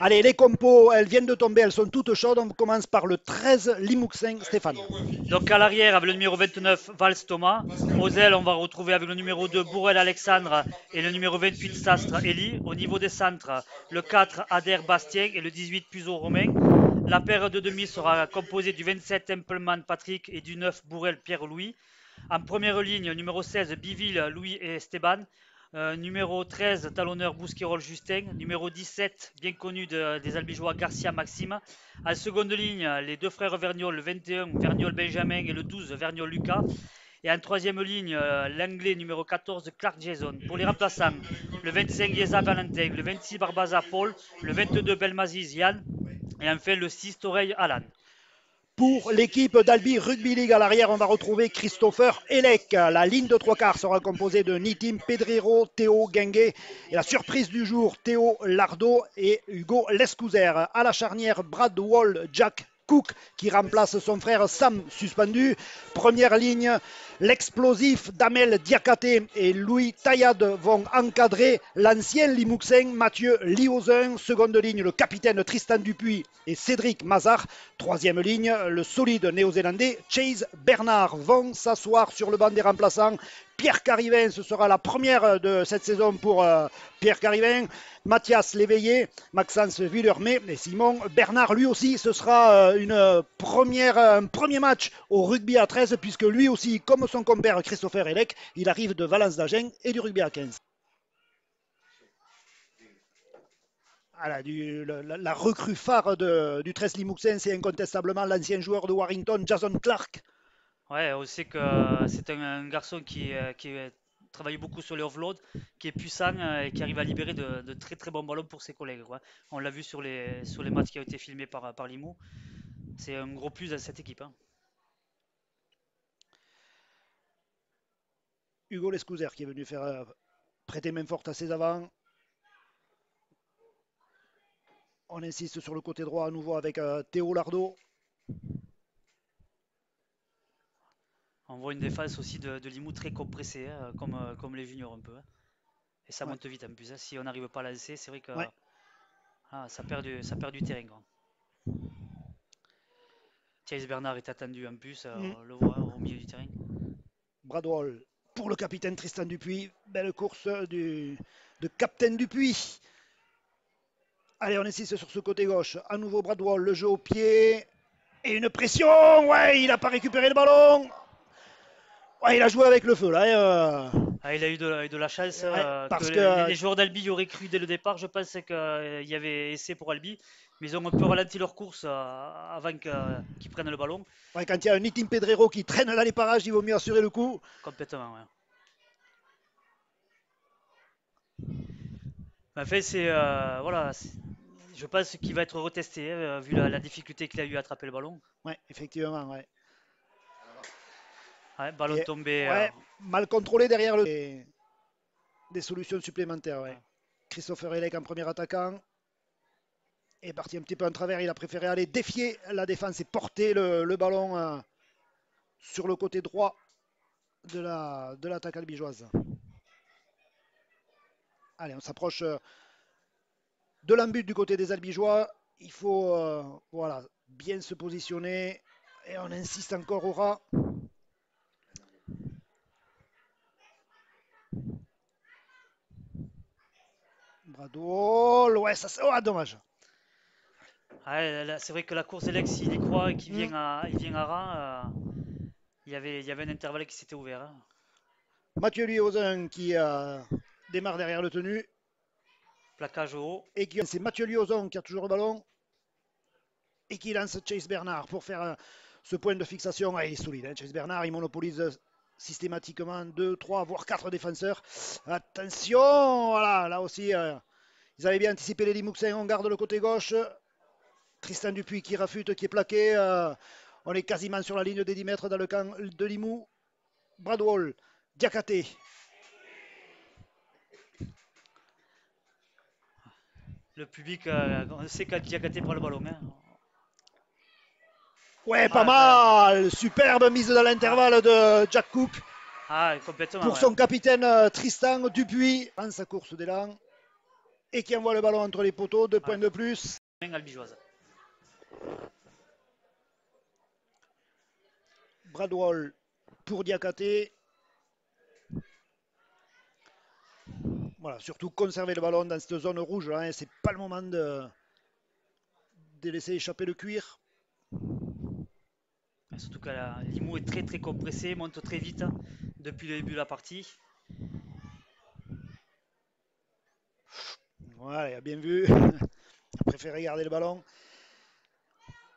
Allez, les compos, elles viennent de tomber, elles sont toutes chaudes. On commence par le 13, Limouxin, Stéphane. Donc à l'arrière, avec le numéro 29, Valls Thomas. Aux ailes, on va retrouver avec le numéro 2, Bourrel Alexandre et le numéro 28, Sastre Eli. Au niveau des centres, le 4, Ader Bastien et le 18, Puzo Romain. La paire de demi sera composée du 27, Templeman Patrick et du 9, Bourrel Pierre-Louis. En première ligne, numéro 16, Biville, Louis et Esteban. Numéro 13, talonneur Bousquerolles Justin. Numéro 17, bien connu des Albigeois, Garcia Maxime. En seconde ligne, les deux frères Vergnol, le 21, Vergnol Benjamin et le 12, Vergnol Lucas. Et en troisième ligne, l'anglais numéro 14, Clark Jason. Pour les remplaçants, le 25, Yesa Valentin, le 26, Barbaza Paul, le 22, Belmaziz Yann. Et enfin, le 6, Toreil Alan. Pour l'équipe d'Albi Rugby League à l'arrière, on va retrouver Christopher Elec. La ligne de trois quarts sera composée de Nitim Pedrero, Théo Guinguet et la surprise du jour, Théo Lardo et Hugo Lescouzer. À la charnière, Brad Wall, Jack Cook qui remplace son frère Sam suspendu. Première ligne, l'explosif Damel Diakate et Louis Taillade vont encadrer l'ancien Limouxin Mathieu Liozin. Seconde ligne, le capitaine Tristan Dupuis et Cédric Mazard. Troisième ligne, le solide néo-zélandais Chase Bernard vont s'asseoir sur le banc des remplaçants. Pierre Carivin, ce sera la première de cette saison pour Pierre Carivin. Mathias Léveillé, Maxence Villermé et Simon Bernard, lui aussi, ce sera un premier match au rugby à 13, puisque lui aussi, comme son compère Christopher Elec, il arrive de Valence d'Agen et du rugby à 15. Voilà, la recrue phare du 13 Limouxin, c'est incontestablement l'ancien joueur de Warrington, Jason Clark. Ouais, on sait que c'est un garçon qui travaille beaucoup sur les offloads, qui est puissant et qui arrive à libérer de très très bons ballons pour ses collègues, quoi. On l'a vu sur les matchs qui ont été filmés par Limoux. C'est un gros plus à cette équipe, hein. Hugo Lescouzer qui est venu faire prêter main forte à ses avants. On insiste sur le côté droit à nouveau avec Théo Lardo. On voit une défense aussi de Limoux très compressée, hein, comme les juniors un peu, hein. Et ça monte vite en plus, hein. Si on n'arrive pas à lancer, c'est vrai que ça perd du terrain, quoi. Chase Bernard est attendu en plus, on le voit au milieu du terrain. Bradwell pour le capitaine Tristan Dupuis. Belle course de capitaine Dupuis. Allez, on insiste sur ce côté gauche. À nouveau Bradwell, le jeu au pied. Et une pression. Ouais, il n'a pas récupéré le ballon. Ouais, il a joué avec le feu là. Il a eu de la chance, parce que les joueurs d'Albi auraient cru dès le départ. Je pense qu'il y avait essai pour Albi, mais ils ont un peu ralenti leur course avant qu'ils prennent le ballon. Ouais, quand il y a un Nitim Pedrero qui traîne dans les parages, il vaut mieux assurer le coup. Complètement, ouais. En fait, voilà, je pense qu'il va être retesté, hein, vu la difficulté qu'il a eu à attraper le ballon. Ouais, effectivement, ouais. Ouais, ballon tombé. Ouais, mal contrôlé derrière des solutions supplémentaires. Ouais. Christopher Elec en premier attaquant est parti un petit peu en travers. Il a préféré aller défier la défense et porter le ballon sur le côté droit de l'attaque albigeoise. Allez, on s'approche de l'embut du côté des albigeois. Il faut voilà, bien se positionner. Et on insiste encore au ras. Bradwell, ouais, ça c'est dommage. Ouais, c'est vrai que la course d'Alex, il y croit et qu'il vient à rang. Il y avait un intervalle qui s'était ouvert, hein. Mathieu Liozin qui démarre derrière le tenu. Plaquage haut. Et c'est Mathieu Liozin qui a toujours le ballon. Et qui lance Chase Bernard pour faire ce point de fixation. Ah, il est solide, hein, Chase Bernard, il monopolise systématiquement 2, 3, voire 4 défenseurs. Attention, voilà, là aussi, ils avaient bien anticipé les Limouxins. On garde le côté gauche. Tristan Dupuis qui rafute, qui est plaqué. On est quasiment sur la ligne des 10 mètres dans le camp de Limoux. Bradwell, Diakate. Le public, on sait quand Diakate prend le ballon, hein. Ouais, pas mal. Superbe mise dans l'intervalle de Jack Cook. Ah, complètement. Pour son capitaine Tristan Dupuis. Dans sa course d'élan. et qui envoie le ballon entre les poteaux. 2 points de plus. Albigeoise. Bradwell pour Diakate. Voilà, surtout conserver le ballon dans cette zone rouge. Hein, c'est pas le moment de laisser échapper le cuir. Surtout que Limoux est très compressé, monte très vite depuis le début de la partie. Voilà, il a bien vu. Il préféré garder le ballon.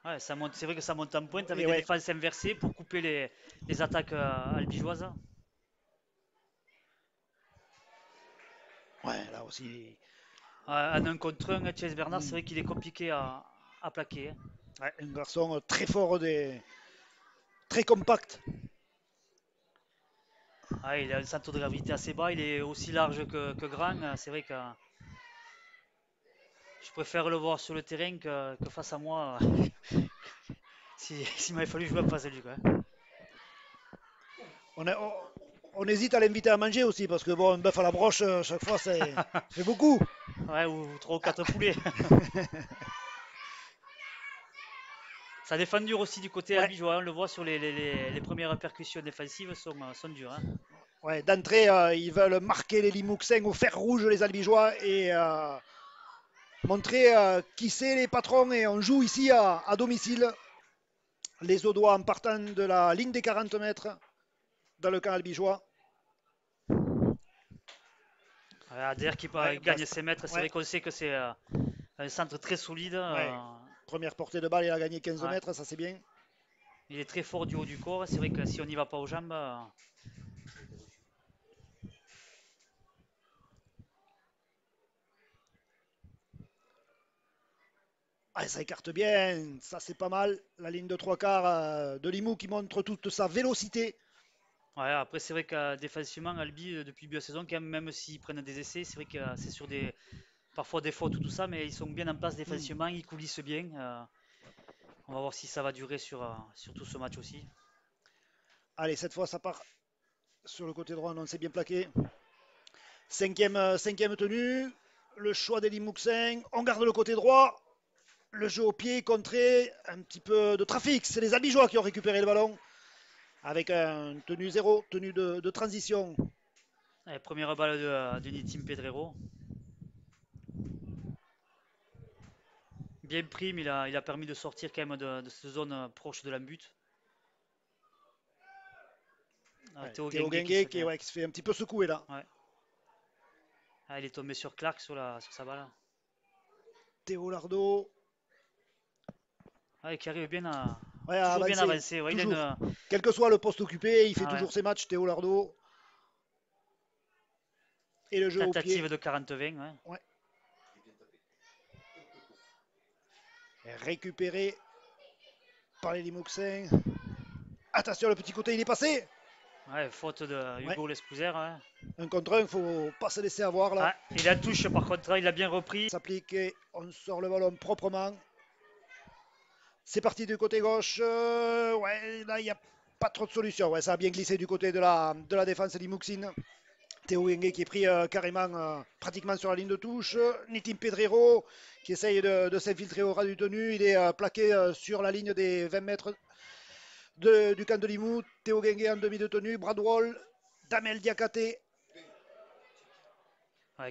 Ouais, ça monte, c'est vrai que ça monte en pointe avec Et des ouais. défenses inversées pour couper les attaques albigeoises. Ouais, là aussi. En un contre un, Chase Bernard, c'est vrai qu'il est compliqué à plaquer. Ouais, un garçon très fort, très compact. Il a un centre de gravité assez bas, il est aussi large que grand. C'est vrai que je préfère le voir sur le terrain que face à moi. S'il m'avait fallu jouer en face de lui. Quoi. On hésite à l'inviter à manger aussi parce que bon, un bœuf à la broche, chaque fois, ça fait beaucoup. Ouais, ou 3 ou 4 poulets. Ça défend dur aussi du côté albigeois. On le voit sur les premières percussions défensives sont dures. Hein. Ouais, d'entrée, ils veulent marquer les Limouxins au fer rouge, les Albigeois, et montrer qui c'est les patrons. Et on joue ici à domicile. Les Audois en partant de la ligne des 40 mètres dans le camp albigeois. Adair qui gagne ses mètres. C'est vrai qu'on sait que c'est un centre très solide. Première portée de balle, il a gagné 15 mètres, ça c'est bien. Il est très fort du haut du corps. C'est vrai que si on n'y va pas aux jambes. Ça écarte bien, ça c'est pas mal. La ligne de 3/4 de Limoux qui montre toute sa vélocité. Ouais, après c'est vrai que défensivement, Albi, depuis le début de la saison, quand même s'ils prennent des essais, c'est vrai que c'est sur parfois des fautes ou tout ça, mais ils sont bien en place défensivement, ils coulissent bien. On va voir si ça va durer sur tout ce match aussi. Allez, cette fois ça part sur le côté droit, non, c'est bien plaqué. Cinquième tenue, le choix des Limouxins. On garde le côté droit. Le jeu au pied, contré, un petit peu de trafic. C'est les Albigeois qui ont récupéré le ballon. Avec un tenue 0, tenue de transition. Allez, première balle de Nitim Pedrero. Bien pris, mais il a permis de sortir quand même de cette zone proche de la but. Théo Gengue qui se fait un petit peu secouer là. Ouais. Il est tombé sur Clark sur sa balle. Théo Lardo. Qui arrive bien à toujours bien avancer. Ouais, toujours. Quel que soit le poste occupé, il fait toujours ses matchs, Théo Lardo. Et le jeu au pied. Tentative de 40-20. Ouais. Récupéré par les Limouxins. Attention, le petit côté, il est passé. Ouais, faute de Hugo Lescouser. Ouais. Un contre un, il ne faut pas se laisser avoir là. Et la touche, par contre, il a bien repris. S'applique et on sort le ballon proprement. C'est parti du côté gauche. Ouais, là, il n'y a pas trop de solution. Ouais, ça a bien glissé du côté de la défense Limouxine. Théo Gengue qui est pris carrément pratiquement sur la ligne de touche. Nitim Pedrero qui essaye de s'infiltrer au ras du tenu. Il est plaqué sur la ligne des 20 mètres du camp de Limoux. Théo Gengue en demi de tenue. Bradwell, Damel Diakate.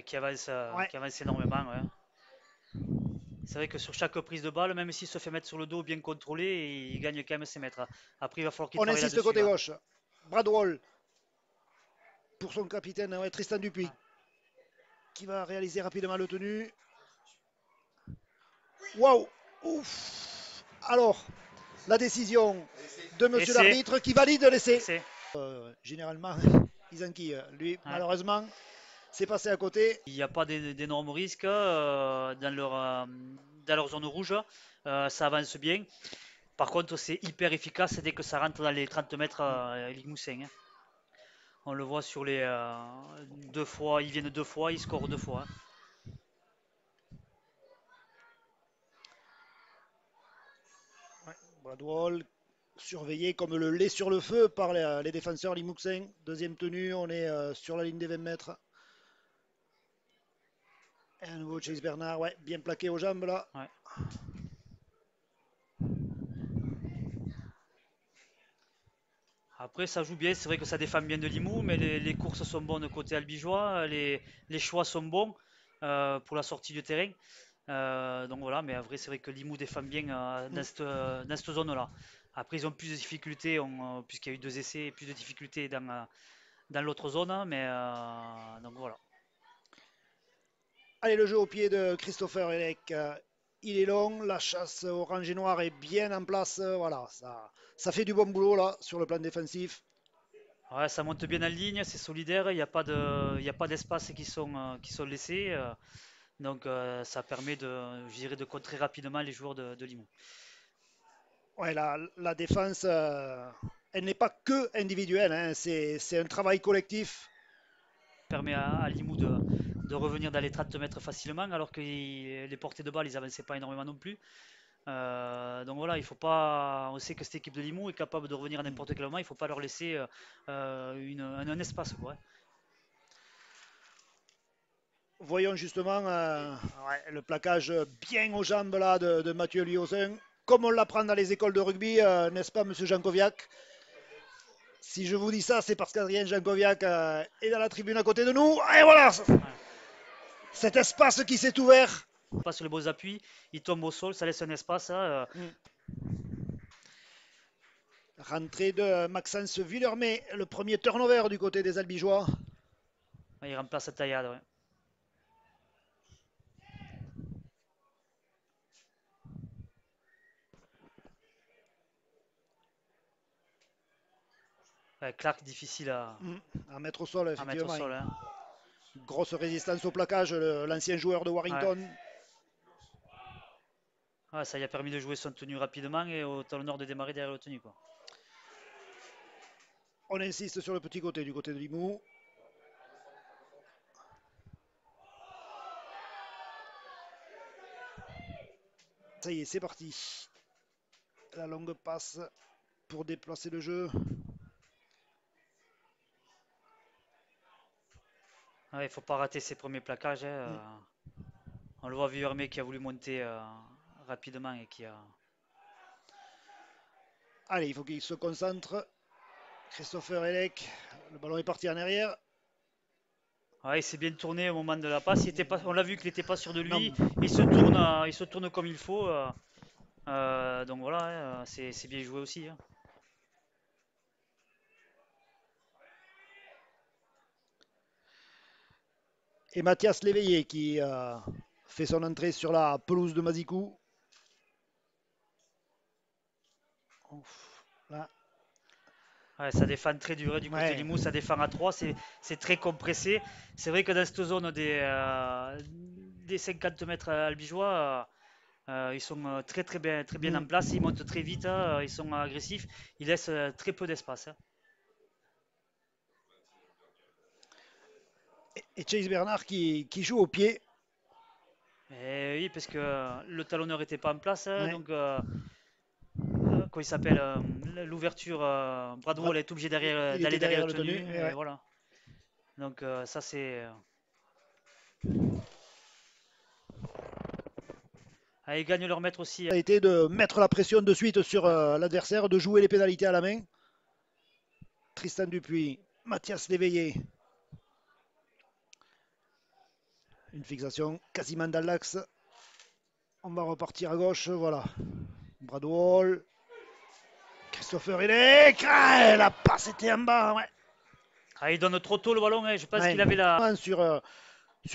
Qui avance énormément. Ouais. C'est vrai que sur chaque prise de balle, même s'il se fait mettre sur le dos bien contrôlé, il gagne quand même ses mètres. Après, il va falloir qu'il travaille là-dessus. On insiste côté gauche. Bradwell pour son capitaine, Tristan Dupuis, qui va réaliser rapidement le tenu. Waouh! Ouf! Alors, la décision de monsieur l'arbitre qui valide l'essai. Généralement, ils enquillent. Lui, malheureusement, c'est passé à côté. Il n'y a pas d'énormes risques dans leur zone rouge. Ça avance bien. Par contre, c'est hyper efficace dès que ça rentre dans les 30 mètres Limousin. On le voit sur les 2 fois, ils viennent 2 fois, ils scorent 2 fois. Bradwell surveillé comme le lait sur le feu par les défenseurs Limouxin. Deuxième tenue, on est sur la ligne des 20 mètres. Et à nouveau Chase Bernard, ouais, bien plaqué aux jambes là. Ouais. Après, ça joue bien. C'est vrai que ça défend bien de Limoux, mais les courses sont bonnes côté albigeois. Les choix sont bons pour la sortie du terrain. Donc voilà, mais en vrai, c'est vrai que Limoux défend bien dans cette zone-là. Après, ils ont plus de difficultés, puisqu'il y a eu 2 essais, plus de difficultés dans l'autre zone, hein, mais donc voilà. Allez, le jeu au pied de Christopher Elec. Il est long, la chasse orange et noir est bien en place. Voilà, ça fait du bon boulot là sur le plan défensif. Ouais, ça monte bien en ligne, c'est solidaire, il y a pas d'espace qui sont laissés. Donc ça permet je dirais, de contrer rapidement les joueurs de Limoux. Ouais, la défense, elle n'est pas que individuelle, hein, c'est un travail collectif. Permet à Limoux de revenir dans les 30 mètres facilement, alors que les portées de balle, ils n'avançaient pas énormément non plus. Donc voilà, il faut pas. On sait que cette équipe de Limoux est capable de revenir à n'importe quel moment. Il ne faut pas leur laisser un espace, quoi. Voyons justement ouais, le plaquage bien aux jambes là de Mathieu Liozin, comme on l'apprend dans les écoles de rugby, n'est-ce pas, monsieur Jankoviak? Si je vous dis ça, c'est parce qu'Adrien Jankoviak est dans la tribune à côté de nous. Et voilà, Ouais. cet espace qui s'est ouvert. Pas sur les beaux appuis, il tombe au sol, ça laisse un espace, hein. Rentrée de Maxence Villermé, le premier turnover du côté des Albigeois. Il remplace Taillade. Ouais. Ouais, Clark difficile À mettre au sol, à mettre au effectivement. sol, hein. Grosse résistance au plaquage, l'ancien joueur de Ouais. Warrington. Ouais, ça lui a permis de jouer son tenue rapidement et au talonneur de démarrer derrière le tenue, quoi. On insiste sur le petit côté, du côté de Limoux. Ça y est, c'est parti. La longue passe pour déplacer le jeu. Il ne faut pas rater ses premiers plaquages, hein. On le voit Villermé qui a voulu monter rapidement et qui a. Allez, il faut qu'il se concentre. Christopher Elec, le ballon est parti en arrière. Ouais, il s'est bien tourné au moment de la passe. On l'a vu qu'il n'était pas sûr de Non. lui. Il se tourne comme il faut. Donc voilà, hein, c'est bien joué aussi, hein. Et Mathias Léveillé qui fait son entrée sur la pelouse de Mazikou. Là. Ouais, ça défend très dur, hein, du côté de Ouais. Limoux, ça défend à 3, c'est très compressé. C'est vrai que dans cette zone des 50 mètres albigeois, ils sont très bien en place, ils montent très vite, hein, ils sont agressifs, ils laissent très peu d'espace, hein. Et Chase Bernard qui joue au pied. Et oui, parce que le talonneur n'était pas en place, hein, Ouais. donc quoi il s'appelle, l'ouverture, Bradwell est obligé Il était d'aller derrière derrière le le tenue. tenue, Et et ouais. voilà. Donc ça c'est. Ils gagnent leur maître aussi, hein. Ça a été de mettre la pression de suite sur Ouais. l'adversaire, de jouer les pénalités à la main. Tristan Dupuis, Mathias Léveillé. Une fixation quasiment dans l'axe. On va repartir à gauche, voilà. Bradwell. Christopher Elec. Ah, la passe était en bas, ouais. Il donne trop tôt le ballon, hein. Je pense Ouais. qu'il avait la. Sur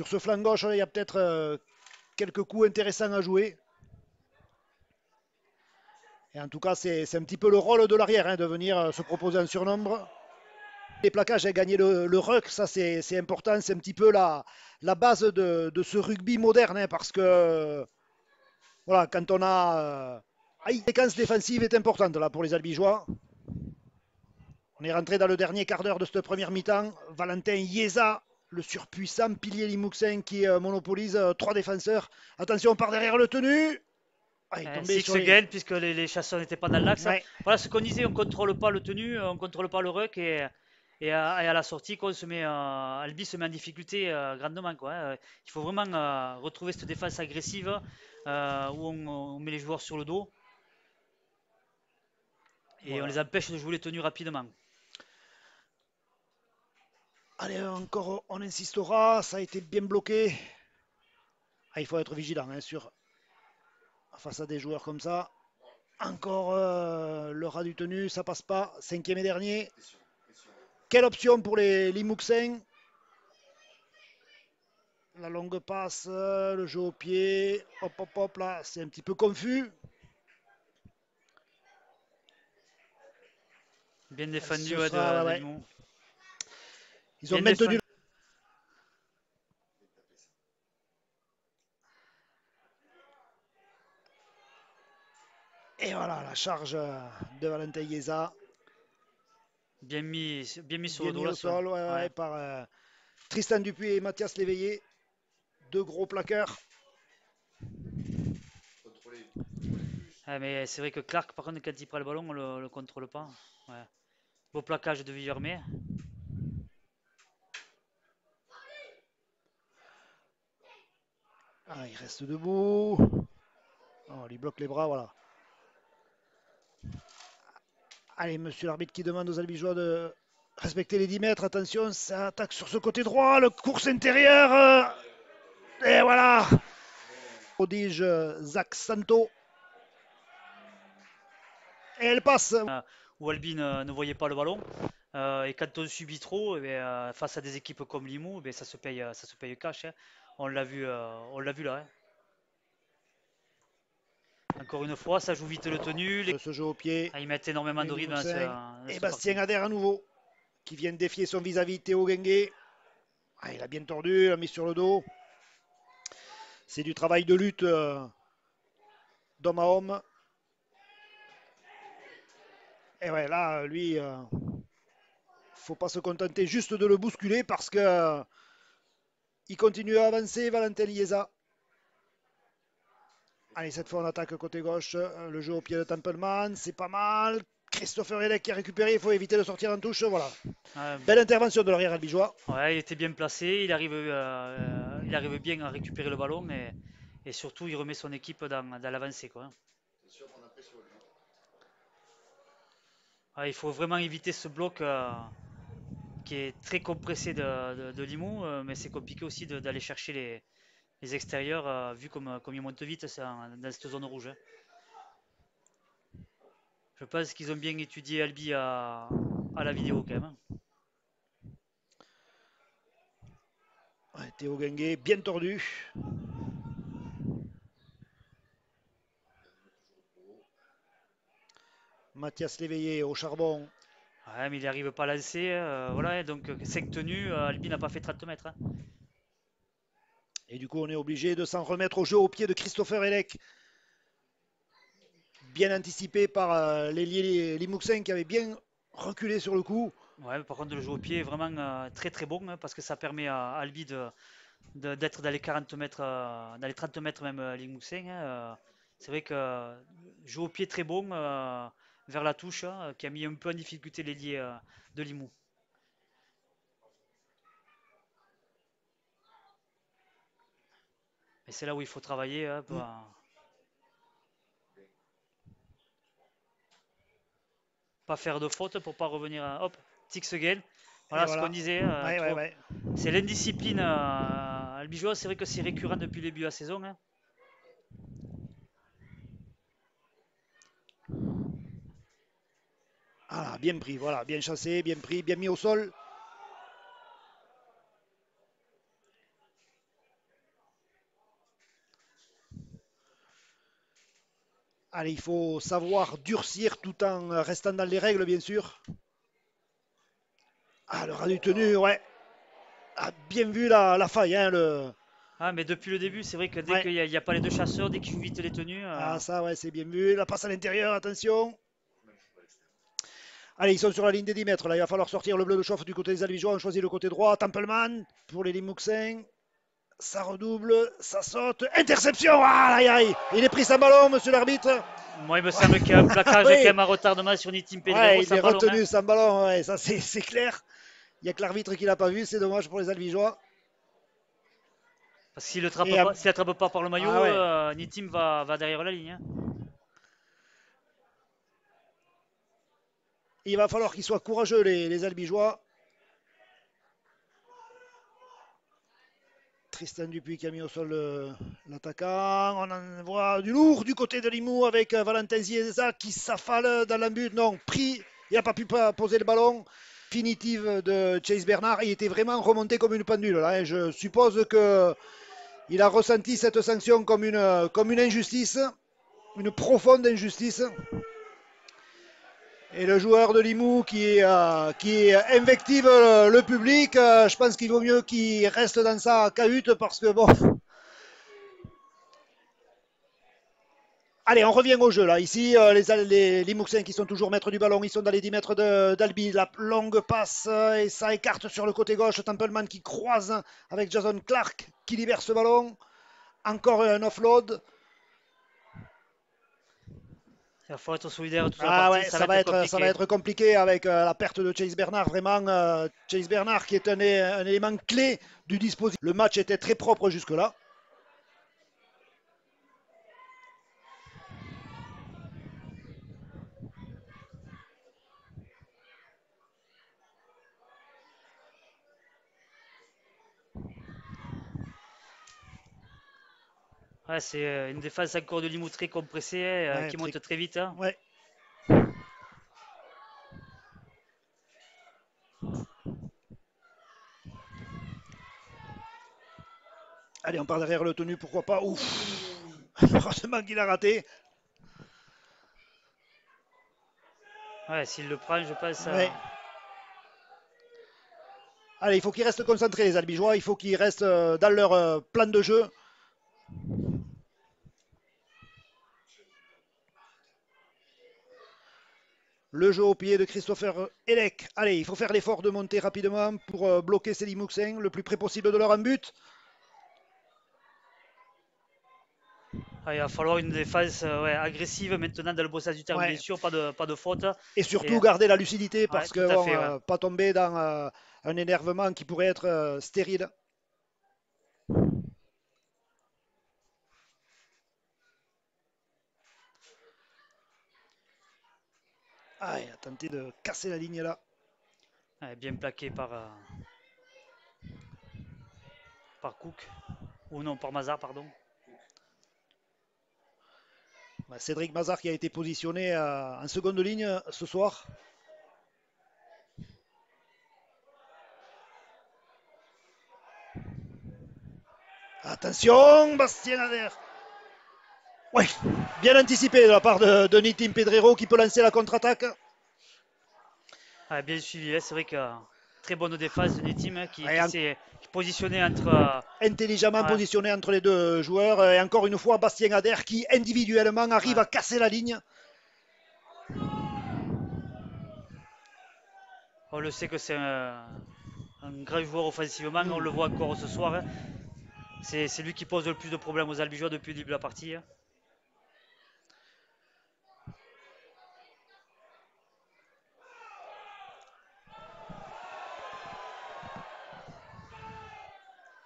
ce flanc gauche, il y a peut-être quelques coups intéressants à jouer. Et en tout cas, c'est un petit peu le rôle de l'arrière, hein, de venir se proposer un surnombre. Les plaquages et gagner le ruck, ça c'est important, c'est un petit peu la base de ce rugby moderne, hein, parce que voilà, quand on a la séquence défensive est importante là pour les Albigeois. On est rentré dans le dernier quart d'heure de cette première mi-temps. Valentin Ieza, le surpuissant pilier limouxin qui monopolise 3 défenseurs. Attention par derrière le tenu. Ah, il est tombé Six sur les. gain puisque les chasseurs n'étaient pas dans l'axe. Ouais. Voilà ce qu'on disait, on ne contrôle pas le tenu, on ne contrôle pas le ruck Et à la sortie, quoi, Albi se met en difficulté grandement, quoi, hein. Il faut vraiment retrouver cette défense agressive où on met les joueurs sur le dos et Voilà. on les empêche de jouer les tenues rapidement. Allez, encore, on insistera. Ça a été bien bloqué. Ah, il faut être vigilant hein, face à des joueurs comme ça. Encore le ras du tenu, ça passe pas. 5e et dernier. Quelle option pour les Limouxins? La longue passe, le jeu au pied. Hop, hop, hop, là, c'est un petit peu confus. Bien défendu Ce sera, de ouais. Limoux. Ils ont Bien maintenu. défendu. Et voilà, la charge de Valentin Chiesa. Bien mis sur Bien le dos mis là. au sol Ouais. par Tristan Dupuis et Mathias Léveillé. Deux gros plaqueurs. Mais c'est vrai que Clark, par contre, quand il prend le ballon, on le contrôle pas. Ouais. Beau plaquage de Villermé. Ah, il reste debout. Oh, il bloque les bras, voilà. Allez, monsieur l'arbitre qui demande aux Albigeois de respecter les 10 mètres. Attention, ça attaque sur ce côté droit. Le course intérieur. Et voilà. Prodige Zach Santo. Et elle passe. Où Albi ne voyait pas le ballon. Et quand on subit trop, face à des équipes comme Limoux, ça se paye cash, hein. On l'a vu là, hein. Encore une fois, ça joue vite le tenu. Ce jeu au pied. Ils mettent énormément de rythme dans Et cette Bastien partie. Adair à nouveau. Qui vient défier son vis-à-vis Théo Gengué. Ah, il a bien tordu, il a mis sur le dos. C'est du travail de lutte d'homme à homme. Et ouais, là, lui, faut pas se contenter juste de le bousculer parce que il continue à avancer, Valentin Chiesa. Allez, cette fois on attaque côté gauche. Le jeu au pied de Templeman, c'est pas mal. Christopher Elec qui a récupéré, il faut éviter de sortir en touche. Voilà. Belle intervention de l'arrière albigeois. Ouais, il était bien placé, il arrive bien à récupérer le ballon et surtout il remet son équipe dans l'avancée, quoi. Il faut vraiment éviter ce bloc qui est très compressé de Limoux, mais c'est compliqué aussi d'aller chercher les extérieurs, vu comme ils montent vite dans cette zone rouge, hein. Je pense qu'ils ont bien étudié Albi à la vidéo quand même, hein. Ouais, Théo Gengué, bien tordu. Mathias Léveillé au charbon. Ouais, mais il n'arrive pas à lancer, voilà, donc 5 tenues, Albi n'a pas fait 30 mètres, hein. Et du coup, on est obligé de s'en remettre au jeu au pied de Christopher Elec. Bien anticipé par l'ailier Limouxin qui avait bien reculé sur le coup. Ouais, par contre, le jeu au pied est vraiment très très bon, hein, parce que ça permet à Albi d'être dans les 40 mètres, dans les 30 mètres même Limousin, hein. C'est vrai que jeu au pied très bon vers la touche, hein, qui a mis un peu en difficulté l'ailier de Limoux. Et c'est là où il faut travailler, hein, pas faire de faute pour pas revenir à hop, Tix again. Voilà ce qu'on disait. Ouais. C'est l'indiscipline albigeoise, c'est vrai que c'est récurrent depuis le début de la saison, hein. Ah, bien pris, voilà, bien chassé, bien pris, bien mis au sol. Allez, il faut savoir durcir tout en restant dans les règles, bien sûr. Ah, le ras du tenu, ouais. Ah, bien vu la faille, hein, Ah, mais depuis le début, c'est vrai que dès Ouais. qu'il n'y a pas les deux chasseurs, dès qu'ils jouent vite les tenues. Ah, ça, ouais, c'est bien vu. La passe à l'intérieur, attention. Allez, ils sont sur la ligne des 10 mètres. Là, il va falloir sortir le bleu de chauffe du côté des Albigeois. On choisit le côté droit. Templeman pour les Limouxins. Ça redouble, ça saute. Interception. Ah, aïe, aïe. Il est pris sans ballon, monsieur l'arbitre. Moi, il me semble qu'il y a un placage Oui. quand même à retardement sur Nitim Pedrero Ouais, il sans est ballon, hein. retenu sans ballon. Ouais, ça, c'est clair. Il n'y a que l'arbitre qui l'a pas vu, c'est dommage pour les Albigeois. Parce qu'il Et, l'attrape pas par le ah maillot, ouais, Nitim va derrière la ligne, hein. il va falloir qu'ils soient courageux, les Albigeois. Tristan Dupuis qui a mis au sol l'attaquant. On en voit du lourd du côté de Limoux avec Valentin Zieza qui s'affale dans le but. Non, pris, il n'a pas pu poser le ballon. Définitive de Chase Bernard. Il était vraiment remonté comme une pendule. Là, hein. Je suppose qu'il a ressenti cette sanction comme une injustice, une profonde injustice. Et le joueur de Limoux qui invective le public, je pense qu'il vaut mieux qu'il reste dans sa cahute parce que bon. Allez, on revient au jeu là. Ici, les Limouxins qui sont toujours maîtres du ballon, ils sont dans les 10 mètres d'Albi. La longue passe et ça écarte sur le côté gauche. Templeman qui croise avec Jason Clark qui libère ce ballon. Encore un offload. Il faut être solidaire toute la Ah partie, ouais, ça va être ça va compliqué. être compliqué avec la perte de Chase Bernard. Vraiment, Chase Bernard qui est un élément clé du dispositif. Le match était très propre jusque-là. Ouais, c'est une défense encore de Limoux très compressée, Ouais, qui monte très vite, hein. ouais. Allez, on part derrière le tenu, pourquoi pas. Ouf. Heureusement qu'il a raté. Ouais, s'il le prend, je pense. Ouais. Allez, il faut qu'ils restent concentrés, les Albigeois. Il faut qu'ils restent dans leur plan de jeu. Le jeu au pied de Christopher Elec. Allez, il faut faire l'effort de monter rapidement pour bloquer ces Limouxins le plus près possible de leur but. Ah, il va falloir une défense ouais, agressive maintenant dans le beau sens du terme, bien Ouais. sûr, pas de faute. Et Et, surtout garder la lucidité ouais, parce tout que à bon, fait, ouais. pas tomber dans un énervement qui pourrait être stérile. Ah, il a tenté de casser la ligne là. Ouais, bien plaqué par Cook. Ou non, par Mazar, pardon. Cédric Mazar qui a été positionné en seconde ligne ce soir. Attention, Bastien Adair. Oui, bien anticipé de la part de Nitim Pedrero qui peut lancer la contre-attaque. Ouais, bien suivi, hein. C'est vrai que très bonne défense de Netim, hein, Ouais, qui s'est positionné entre. intelligemment Ouais, positionné entre les deux joueurs. Et encore une fois, Bastien Adair qui individuellement arrive ouais. à casser la ligne. On le sait que c'est un grand joueur offensivement, on le Mm. voit encore ce soir, hein. C'est lui qui pose le plus de problèmes aux Albigeois depuis le début de la partie, hein.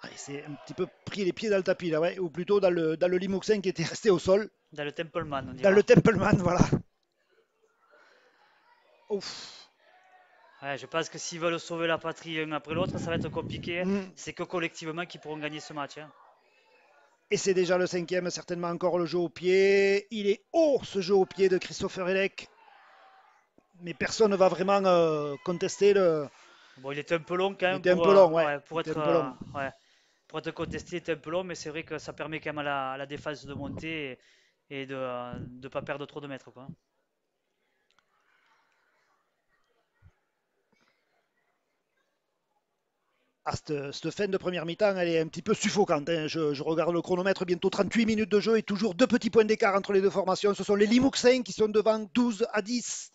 Ah, il s'est un petit peu pris les pieds dans le tapis là, ouais, ou plutôt dans le Limouxin qui était resté au sol. Dans le Templeman, on Dans dira. le Templeman, voilà. Ouf. Ouais, je pense que s'ils veulent sauver la patrie l'un après l'autre, ça va être compliqué, hein. Mm. C'est que collectivement qu'ils pourront gagner ce match, hein. Et c'est déjà le cinquième, certainement encore le jeu au pied. Il est haut ce jeu au pied de Christopher Elec. Mais personne ne va vraiment contester le. Bon, il était un peu long quand Il même était un peu long, ouais. ouais, Il était un peu long. ouais, pour être contesté, il était un peu long, mais c'est vrai que ça permet quand même à la défense de monter et de ne pas perdre trop de mètres, quoi. Ah, cette fin de première mi-temps, elle est un petit peu suffocante, hein. Je regarde le chronomètre, bientôt 38 minutes de jeu et toujours 2 petits points d'écart entre les deux formations. Ce sont les Limouxins qui sont devant 12-10.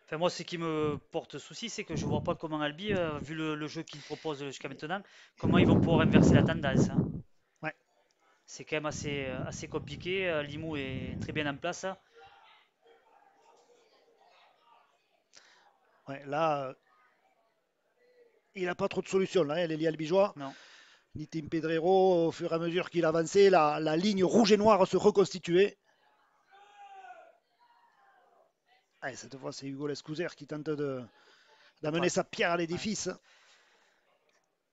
Enfin, moi, ce qui me porte souci, c'est que je vois pas comment Albi, vu le jeu qu'il propose jusqu'à maintenant, comment ils vont pouvoir inverser la tendance, hein. Ouais, C'est quand même assez compliqué. Limoux est très bien en place, hein. ouais, là, Il n'a pas trop de solutions là, l'Elie Albigeois. Non. Ni Tim Pedrero, au fur et à mesure qu'il avançait, la ligne rouge et noire se reconstituait. Allez, cette fois, c'est Hugo Lescouser qui tente d'amener sa pierre à l'édifice. Ouais.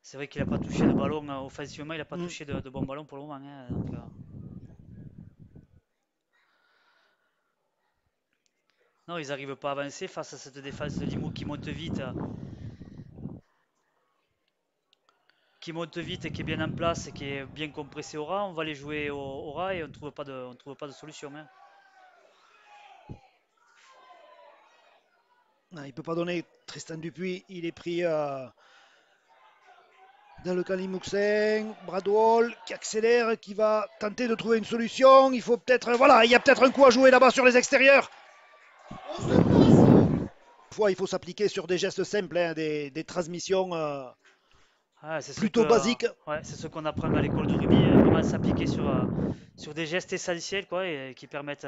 C'est vrai qu'il n'a pas touché de ballon offensivement, il n'a pas touché de bons ballons pour le moment. Hein, donc, non, ils n'arrivent pas à avancer face à cette défense de Limoux qui monte vite. Qui monte vite et qui est bien en place et qui est bien compressé au ras. On va les jouer au ras et on ne trouve pas de solution. Hein. Non, il ne peut pas donner. Tristan Dupuis, il est pris dans le camp Limouxin. Bradwell qui accélère, qui va tenter de trouver une solution. Il faut peut-être. Voilà, il y a peut-être un coup à jouer là-bas sur les extérieurs. Il faut s'appliquer sur des gestes simples, hein, des transmissions plutôt basiques. Ouais, c'est ce qu'on apprend à l'école de rugby, vraiment s'appliquer sur des gestes essentiels quoi, et qui permettent.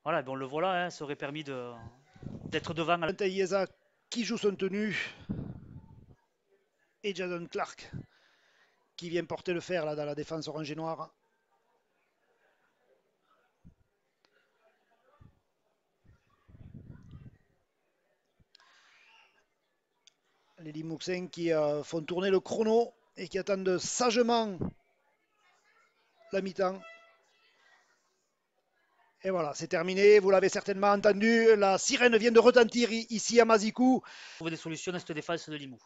Voilà, bon, le voilà, hein, ça aurait permis d'être devant. Yeza qui joue son tenue et Jason Clark qui vient porter le fer là, dans la défense orange et noire. Les Limouxins qui font tourner le chrono et qui attendent sagement la mi-temps. Et voilà, c'est terminé. Vous l'avez certainement entendu. La sirène vient de retentir ici à Mazikou. Trouver des solutions à cette défense de Limoux.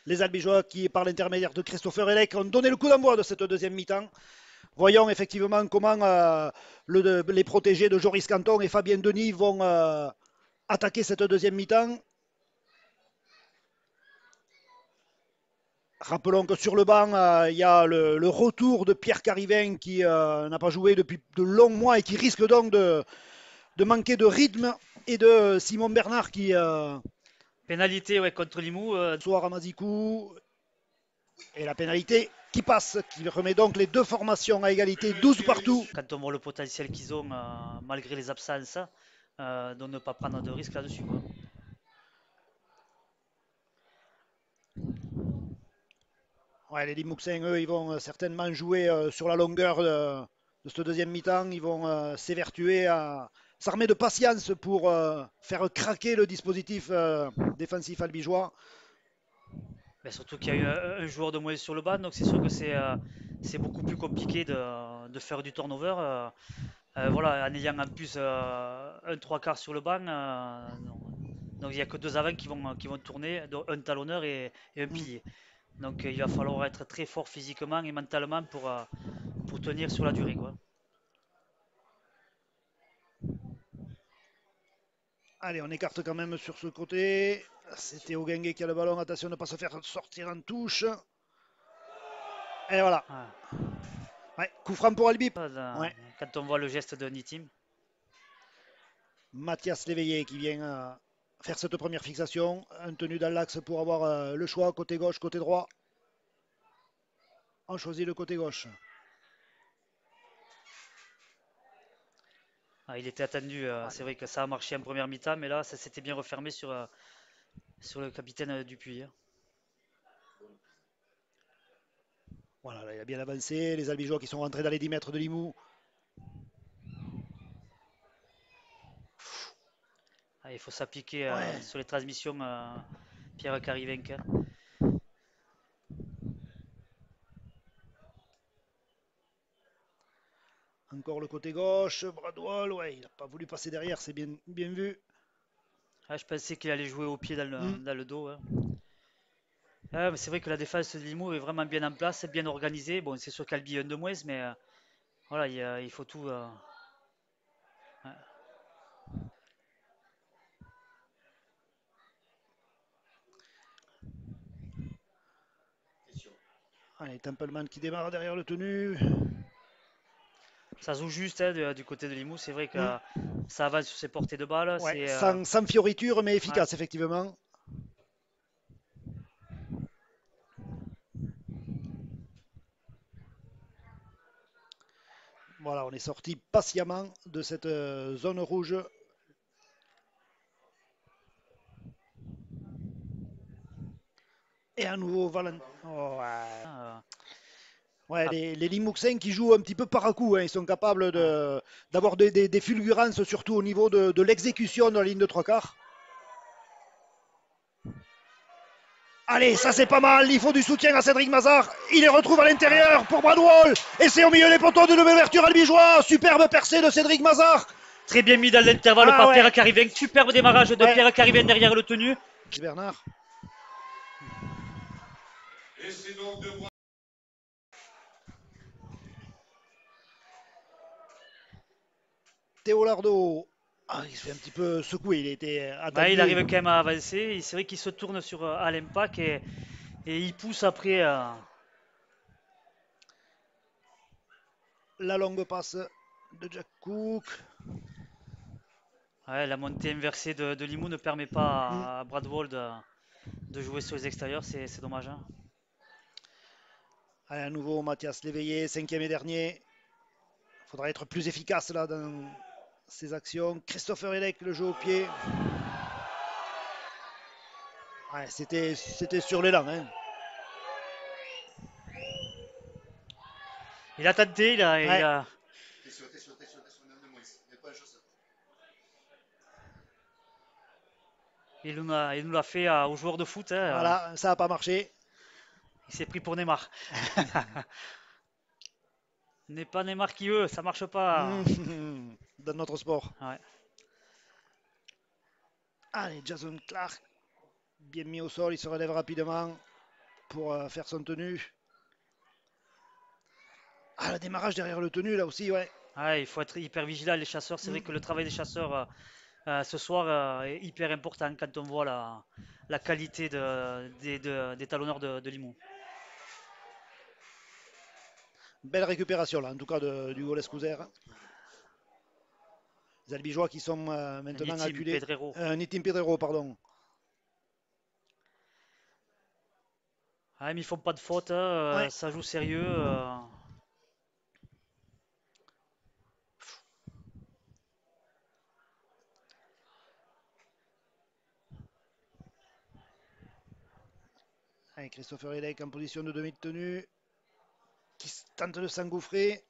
Les Albigeois qui, par l'intermédiaire de Christopher Elec, ont donné le coup d'envoi de cette deuxième mi-temps. Voyons effectivement comment les protégés de Joris Canton et Fabien Denis vont attaquer cette deuxième mi-temps. Rappelons que sur le banc, il y a le retour de Pierre Carivin qui n'a pas joué depuis de longs mois et qui risque donc de manquer de rythme, et de Simon Bernard qui pénalité ouais, contre Limoux. Soir à Mazikou. Et la pénalité qui passe, qui remet donc les deux formations à égalité, 12 partout. Quand on voit le potentiel qu'ils ont, malgré les absences, de ne pas prendre de risques là-dessus. Quoi. Ouais, les Limouxins, eux, ils vont certainement jouer sur la longueur de ce deuxième mi-temps. Ils vont s'évertuer à s'armer de patience pour faire craquer le dispositif défensif albigeois. Mais surtout qu'il y a eu un joueur de moins sur le banc, donc c'est sûr que c'est beaucoup plus compliqué de faire du turnover. Voilà, en ayant en plus un trois quarts sur le banc, donc il n'y a que deux avants qui vont tourner, un talonneur et un pilier. Donc il va falloir être très fort physiquement et mentalement pour tenir sur la durée. Quoi. Allez, on écarte quand même sur ce côté. C'était Ogengue qui a le ballon. Attention de ne pas se faire sortir en touche. Et voilà. Ouais, coup franc pour Albi. Ouais. Quand on voit le geste de Nitim. Mathias Léveillé qui vient faire cette première fixation. Un tenu dans l'axe pour avoir le choix côté gauche, côté droit. On choisit le côté gauche. Il était attendu. C'est vrai que ça a marché en première mi-temps, mais là, ça s'était bien refermé sur le capitaine Dupuis. Hein. Voilà, là, il a bien avancé. Les Albigeois qui sont rentrés dans les 10 mètres de Limoux. Il faut s'appliquer sur les transmissions Pierre Carivenc. Encore le côté gauche, Bradwell, ouais, il n'a pas voulu passer derrière, c'est bien, bien vu. Je pensais qu'il allait jouer au pied dans le dos. Hein. C'est vrai que la défense de Limoux est vraiment bien en place, bien organisée. Bon, c'est sûr qu'Albi a un de moins, mais voilà, il faut tout. Ouais. Allez, Templeman qui démarre derrière le tenu. Ça joue juste hein, du côté de Limoux, c'est vrai que ça avance sur ses portées de balle. Ouais, sans fioriture, mais efficace, effectivement. Voilà, on est sorti patiemment de cette zone rouge. Et à nouveau, Valentin. Oh, ouais. Euh, Ouais, ah, les Limouxins qui jouent un petit peu par à coup, hein, ils sont capables ouais. d'avoir des fulgurances, surtout au niveau de l'exécution de la ligne de trois quarts. Allez, ça c'est pas mal, il faut du soutien à Cédric Mazard. Il les retrouve à l'intérieur pour Bradwall. Et c'est au milieu des poteaux de l'ouverture albigeois. Superbe percée de Cédric Mazard. Très bien mis dans l'intervalle Ah par ouais, Pierre Carivin. Superbe démarrage de ouais. Pierre Carivin derrière le tenu. Bernard. Théo Lardo. Ah, il se fait un petit peu secouer, il était Ouais, il attendu. arrive quand même à avancer. C'est vrai qu'il se tourne sur Alain Pack et il pousse après. La longue passe de Jack Cook. Ouais, la montée inversée de Limoux ne permet Hmm. pas à Bradwall de jouer sur les extérieurs. C'est dommage, hein. Allez, à nouveau, Mathias Léveillé, cinquième et dernier. Il faudra être plus efficace là dans ses actions. Christopher Elec, le jeu au pied. Ouais, c'était sur l'élan. Hein. Il a tenté, Ouais, il nous l'a fait aux joueurs de foot, hein. voilà, ça n'a pas marché. Il s'est pris pour Neymar. N'est pas Neymar qui veut, ça marche pas. Dans notre sport. Ouais. Allez, Jason Clark, bien mis au sol, il se relève rapidement pour faire son tenue. Ah, le démarrage derrière le tenue, là aussi, ouais. Ouais, il faut être hyper vigilant, les chasseurs. C'est vrai que le travail des chasseurs ce soir est hyper important quand on voit la qualité des talonneurs de Limoux. Belle récupération, là, en tout cas, du Gaules Couser. Les Albigeois qui sont maintenant Nitim, acculés. Pedrero. Nitim Pedrero, pardon. Ouais, mais ils font pas de faute, hein, Ouais. ça joue sérieux. Allez, Christopher Elec en position de demi de tenue, qui tente de s'engouffrer.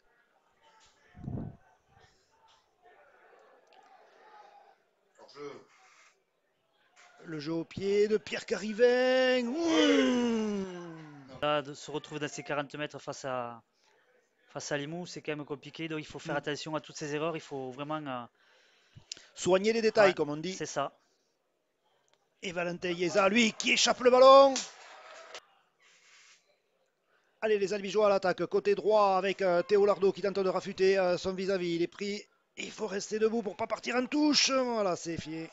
Le jeu au pied de Pierre Carivin. Là, de se retrouver dans ces 40 mètres face à Limoux, c'est quand même compliqué. Donc il faut faire attention à toutes ces erreurs. Il faut vraiment. Soigner les Ouais, détails, comme on dit. c'est ça. Et Valentin Ieza, lui, qui échappe le ballon. Allez, les Albigeois à l'attaque. Côté droit avec Théo Lardo qui tente de rafuter son vis-à-vis. Il est pris. Il faut rester debout pour pas partir en touche. Voilà, c'est fié.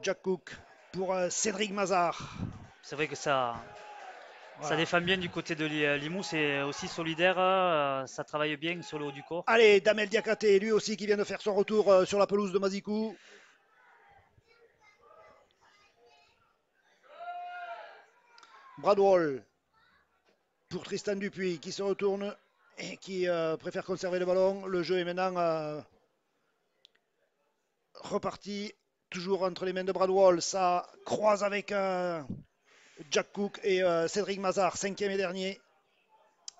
Jack Cook pour Cédric Mazard. C'est vrai que ça, ça Voilà. défend bien du côté de Limoux. C'est aussi solidaire. Ça travaille bien sur le haut du corps. Allez, Damel Diakate, lui aussi qui vient de faire son retour sur la pelouse de Mazikou. Bradwall pour Tristan Dupuis qui se retourne et qui préfère conserver le ballon. Le jeu est maintenant reparti, toujours entre les mains de Bradwall. Ça croise avec Jack Cook et Cédric Mazard, cinquième et dernier.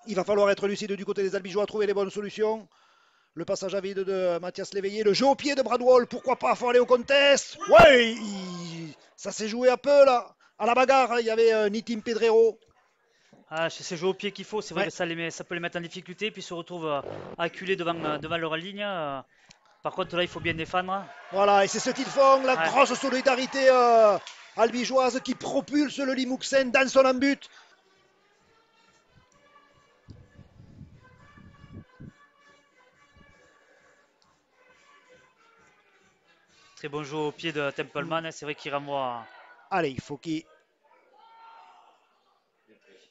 Il va falloir être lucide du côté des Albigeois, trouver les bonnes solutions. Le passage à vide de Mathias Léveillé, le jeu au pied de Bradwall, pourquoi pas, faut aller au contest. Ouais, ça s'est joué un peu là. À la bagarre, il y avait Nitim Pedrero. Ah, c'est jouer au pied qu'il faut. C'est vrai Ouais, que ça peut les mettre en difficulté. Puis ils se retrouvent acculés devant leur ligne. Par contre, là, il faut bien défendre. voilà, et c'est ce qu'ils font, la Ouais. grosse solidarité albigeoise qui propulse le Limouxen dans son embut. Très bon jeu au pied de Templeman. C'est vrai qu'il renvoie. Allez, il faut qu'ils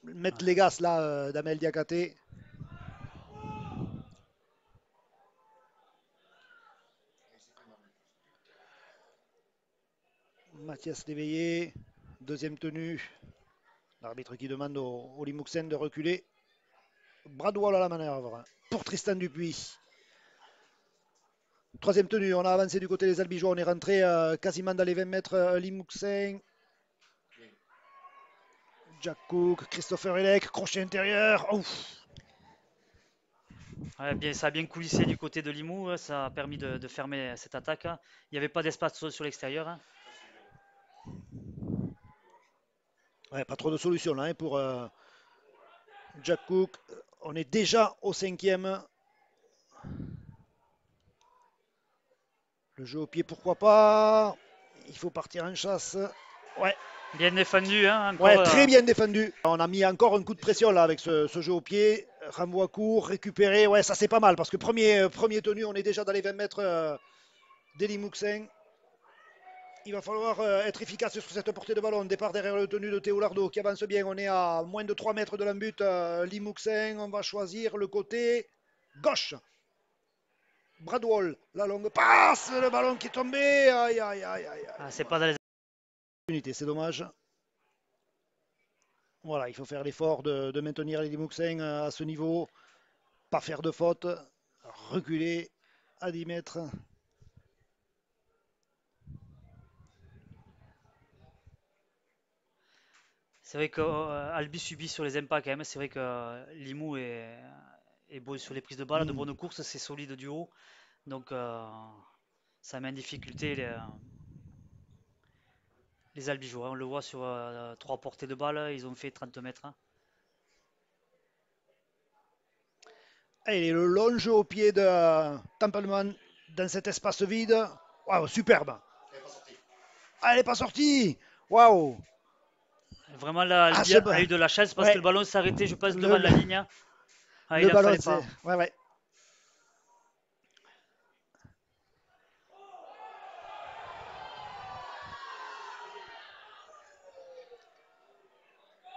mettent les gaz là, d'Amel Diakate. Mathias Léveillé, deuxième tenue. L'arbitre qui demande au Limouxen de reculer. Bradwall à la manœuvre pour Tristan Dupuis. Troisième tenue, on a avancé du côté des Albigeois, on est rentré quasiment dans les 20 mètres. Lee Muxin, Jack Cook, Christopher Elec, crochet intérieur. Ouf. Ouais, bien, ça a bien coulissé du côté de Limoux, hein, ça a permis de fermer cette attaque, hein. Il n'y avait pas d'espace sur l'extérieur, hein. Ouais, pas trop de solutions là hein, pour Jack Cook. On est déjà au cinquième. Le jeu au pied, pourquoi pas. Il faut partir en chasse. Ouais, Bien défendu, hein, encore. ouais, très bien défendu. On a mis encore un coup de pression là avec ce jeu au pied. Renvoi court, récupéré. Ouais, ça c'est pas mal parce que premier tenu, on est déjà dans les 20 mètres d'Eli Muxin. Il va falloir être efficace sur cette portée de ballon. Départ derrière le tenu de Théo Lardo qui avance bien. On est à moins de 3 mètres de l'embut. Lee Muxin, on va choisir le côté gauche. Bradwell, la longue passe, le ballon qui est tombé. Aïe, aïe, aïe, aïe. Ah, c'est pas dans les... Unité, c'est dommage. Voilà, il faut faire l'effort de maintenir les Muxin à ce niveau. Pas faire de faute. Reculer à 10 mètres. C'est vrai qu'Albi subit sur les impacts quand même. C'est vrai que Limoux est beau sur les prises de balle, de bonnes courses, c'est solide du haut. Donc ça met en difficulté les Albigeois. On le voit sur 3 portées de balle, ils ont fait 30 mètres, hein. Et le long jeu au pied de Templeman dans cet espace vide. Waouh, superbe. Elle n'est pas sortie. Waouh. Vraiment, là, Ah, Albi a eu de la chance parce que ouais. le ballon s'est arrêté, je pense, devant la ligne, hein. Ah, il Le en ballon, fallait c'est. pas. Ouais, ouais.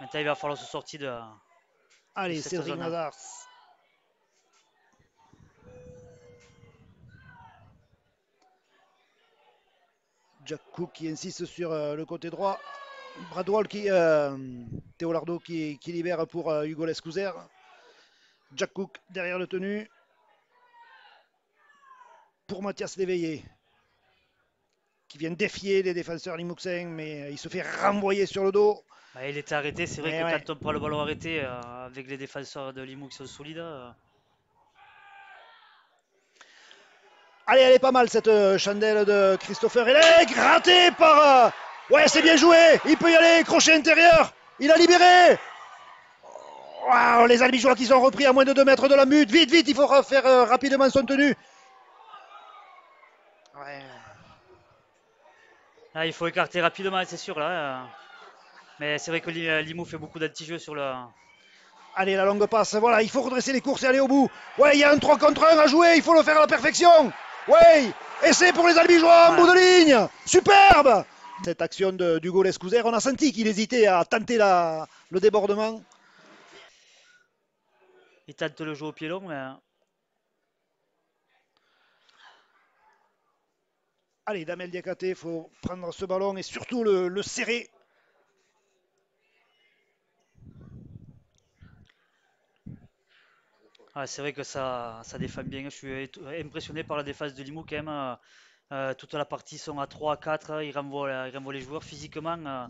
Maintenant, il va falloir se sortir de Allez, cette Cédric zone, hein. Mazars. Jack Cook qui insiste sur le côté droit. Bradwell Théo Lardo qui libère pour Hugo Lescouzer. Jack Cook derrière le tenu. Pour Mathias Léveillé. Qui vient défier les défenseurs Limouxin, mais il se fait renvoyer sur le dos. Bah, il était arrêté. C'est vrai Mais que ouais. quand on prend le ballon arrêté avec les défenseurs de Limoux qui sont solides, Allez, elle est pas mal cette chandelle de Christopher. Elle est grattée par. Ouais, c'est bien joué. Il peut y aller. Crochet intérieur. Il a libéré. Waouh, les Albigeois qui sont repris à moins de 2 mètres de la mute. Vite, vite, il faut faire rapidement son tenue. Ouais. là, il faut écarter rapidement, c'est sûr. Là, mais c'est vrai que Limoux fait beaucoup d'anti-jeux sur le. Allez, la longue passe. Voilà, il faut redresser les courses et aller au bout. Ouais, il y a un 3 contre 1 à jouer. Il faut le faire à la perfection. Ouais, essai pour les Albigeois en bout de ligne. Superbe. Cette action d'Hugo Lescouzer, on a senti qu'il hésitait à tenter le débordement. Il tente le jeu au pied long, mais. Allez, Damel Diakate, il faut prendre ce ballon et surtout le serrer. Ah, c'est vrai que ça défend bien. Je suis impressionné par la défense de Limoux quand même. Toute la partie sont à 3, 4. Ils renvoient les joueurs physiquement.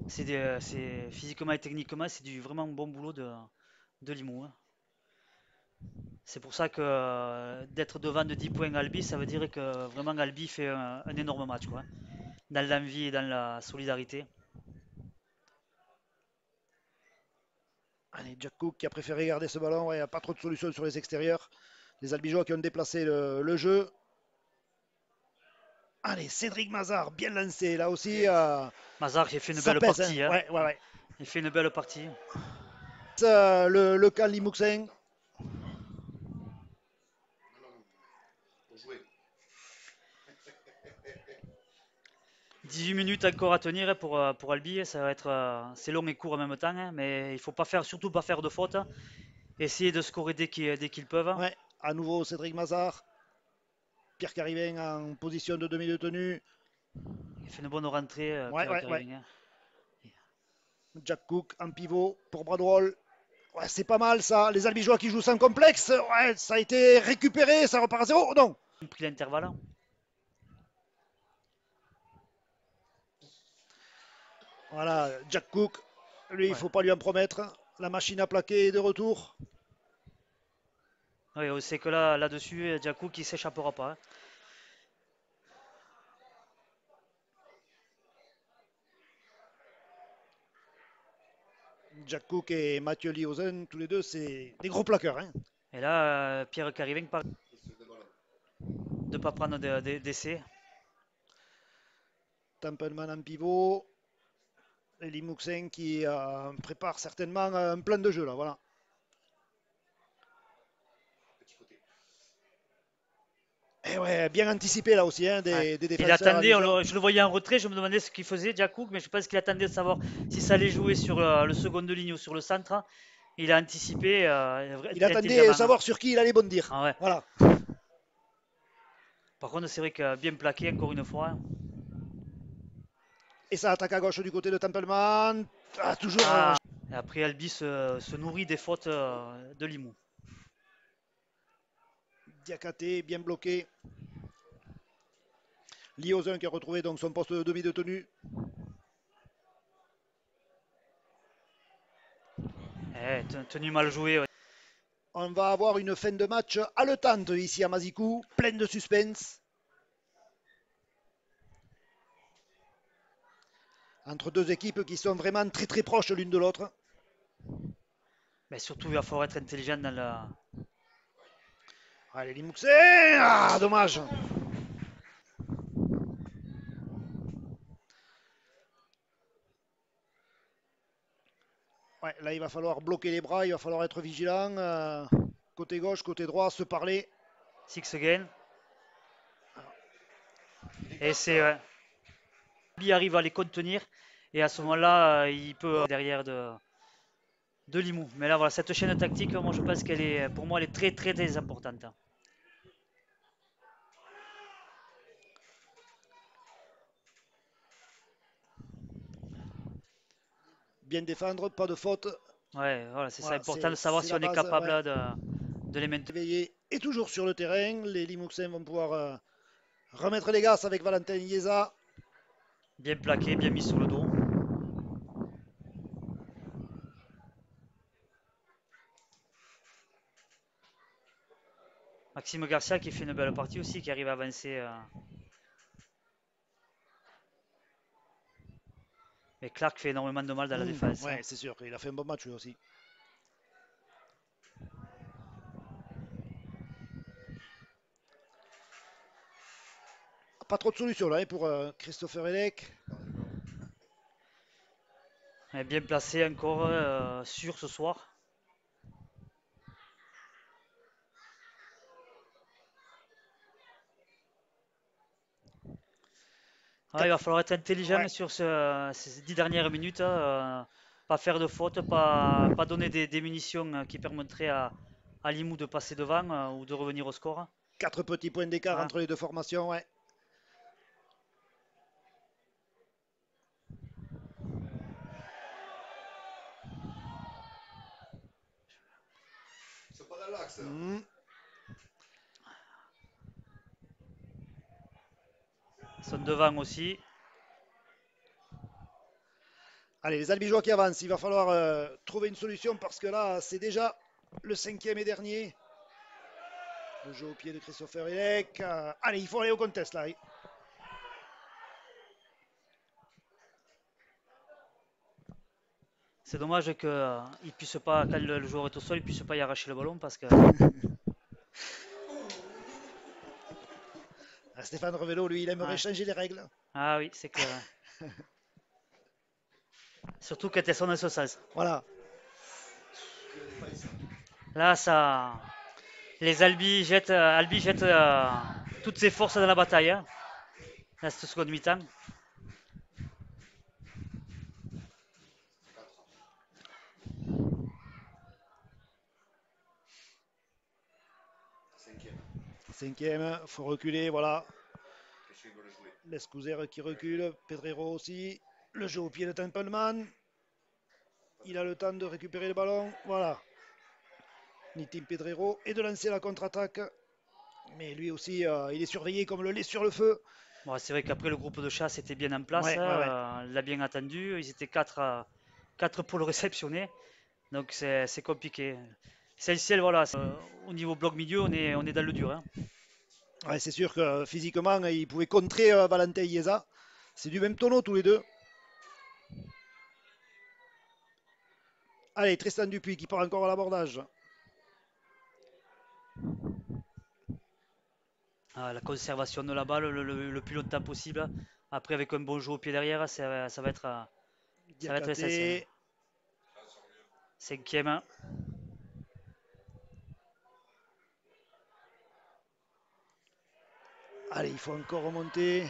Physiquement et techniquement, c'est du vraiment bon boulot de Limoux, hein. C'est pour ça que d'être devant de 10 points Albi, ça veut dire que vraiment Albi fait un énorme match, quoi, dans l'envie et dans la solidarité. Allez, Jack Cook qui a préféré garder ce ballon. Il n'y a pas trop de solutions sur les extérieurs. Les Albigeois qui ont déplacé le jeu. Allez, Cédric Mazard, bien lancé. Là aussi, Mazar qui fait une ça belle pèse. partie, Hein. hein. Ouais, ouais, ouais. Il fait une belle partie. Le camp Limouxin. 18 minutes encore à tenir pour Albi, ça va être c'est long et court en même temps, hein, mais il faut pas faire, surtout pas faire de faute. Essayer de scorer dès qu'ils peuvent. Ouais, à nouveau Cédric Mazard. Pierre Carivin en position de demi de tenue. Il fait une bonne rentrée, Ouais, Pierre ouais, ouais. Carivin, hein. Jack Cook en pivot pour Bradwell. Ouais, c'est pas mal ça. Les Albigeois qui jouent sans complexe. Ouais, ça a été récupéré. Ça repart à zéro. Non. pris l'intervalle. Voilà, Jack Cook, lui, il ne Ouais. faut pas lui en promettre. La machine à plaquer est de retour. Oui, on sait que là-dessus, Jack qui s'échappera pas. Hein. Jack Cook et Mathieu Liozen, tous les deux, c'est des gros plaqueurs. Hein. Et là, Pierre Cariveng parle de ne pas prendre d'essai. Templeman en pivot. Et Limouxin qui prépare certainement un plan de jeu là, voilà. Et ouais, bien anticipé là aussi, hein, Ouais. des Il défenseurs attendait, allégeants. je le voyais en retrait, je me demandais ce qu'il faisait, Jack Cook, mais je pense qu'il attendait de savoir si ça allait jouer sur le second de ligne ou sur le centre. Il a anticipé Il attendait intelligemment. Hein. savoir sur qui il allait bondir. Ah ouais. Voilà. Par contre, c'est vrai que bien plaqué encore une fois. Et ça attaque à gauche du côté de Templeman. Ah, toujours. Ah, et après, Albi se nourrit des fautes de Limoux. Diakaté, bien bloqué. Liozen qui a retrouvé donc son poste de demi de tenue. Tenu mal joué. Ouais. On va avoir une fin de match haletante ici à Mazikou, pleine de suspense. Entre deux équipes qui sont vraiment très très proches l'une de l'autre. Mais surtout, il va falloir être intelligent dans la. Allez, Limouxin. Ah, dommage. Ouais, là, il va falloir bloquer les bras, il va falloir être vigilant. Côté gauche, côté droit, se parler. Six again. Et c'est. Albi arrive à les contenir. Et à ce moment-là, il peut derrière de Limoux. Mais là, voilà, cette chaîne tactique, moi, je pense qu'elle est, pour moi, elle est très, très, très importante. Bien défendre, pas de faute. Ouais, voilà, c'est ça Voilà, important de savoir c'est si la on est base. capable Ouais. de les maintenir. Veillé est toujours sur le terrain. Les Limouxins vont pouvoir remettre les gaz avec Valentin Ieza. Bien plaqué, bien mis sur le dos. Maxime Garcia qui fait une belle partie aussi, qui arrive à avancer. Mais Clark fait énormément de mal dans la défense. Ouais, Hein. c'est sûr, il a fait un bon match lui aussi. Pas trop de solutions là hein, pour Christopher Elec. Mais bien placé encore, sûr ce soir. Ah, il va falloir être intelligent Ouais, sur ces 10 dernières minutes. Pas faire de faute, pas donner des munitions qui permettraient à Limoux de passer devant ou de revenir au score. 4 petits points d'écart Ouais. entre les deux formations. Ouais. Mmh. Ils sont devant aussi. Allez, les Albigeois qui avancent, il va falloir trouver une solution parce que là, c'est déjà le cinquième et dernier. Le jeu au pied de Christopher Elec. Allez, il faut aller au contest là. C'est dommage qu'il ne puisse pas, quand le joueur est au sol, il ne puisse pas y arracher le ballon parce que. Stéphane Revello, lui, il aimerait Ouais. changer les règles. Ah oui, c'est clair. Surtout quand elles sont dans ce sens. Voilà. Là, ça. Les Albi jette toutes ses forces dans la bataille. Hein, dans cette seconde mi-temps. Cinquième, faut reculer, voilà. Lescouzer qui recule, Pedrero aussi. Le jeu au pied de Templeman. Il a le temps de récupérer le ballon. Voilà. Nitim Pedrero et de lancer la contre-attaque. Mais lui aussi, il est surveillé comme le lait sur le feu. Bon, c'est vrai qu'après le groupe de chasse était bien en place, Ouais, ouais, ouais. l'a bien attendu. Ils étaient quatre pour le réceptionner, donc c'est compliqué. Essentiel, voilà, au niveau bloc milieu, on est dans le dur, hein. Ouais, c'est sûr que physiquement, il pouvait contrer Valentin Ieza. C'est du même tonneau tous les deux. Allez, Tristan Dupuis qui part encore à l'abordage. Ah, la conservation de la balle le plus longtemps possible. Après, avec un bon jeu au pied derrière, ça va être essentiel. Diakhaté. Cinquième. Allez, il faut encore remonter.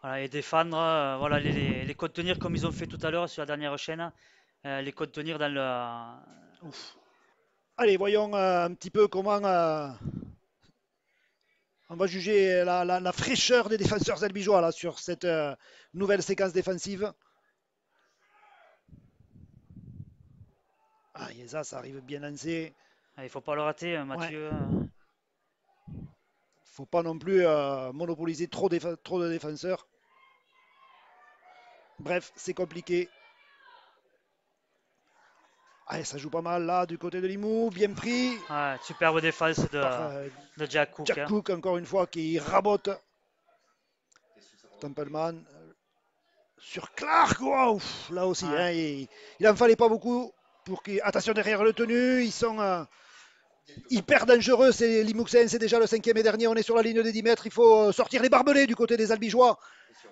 Voilà, et défendre, voilà, les contenir comme ils ont fait tout à l'heure sur la dernière chaîne. Les contenir dans le. Ouf. Allez, voyons un petit peu comment on va juger la fraîcheur des défenseurs albigeois là, sur cette nouvelle séquence défensive. Ah, Ieza, ça arrive bien lancé. Il ne faut pas le rater, Ouais. Mathieu. Faut pas non plus monopoliser trop de défenseurs. Bref, c'est compliqué. Allez, ça joue pas mal là du côté de Limoux. Bien pris Ouais, superbe défense par de Jack Cook, Jack hein. Cook, encore une fois, qui rabote Templeman sur Clark. Wow, là aussi, Ouais. hein, il en fallait pas beaucoup pour qu'il. Attention derrière le tenu, ils sont hyper dangereux. C'est Limouxen, c'est déjà le cinquième et dernier. On est sur la ligne des 10 mètres. Il faut sortir les barbelés du côté des Albigeois.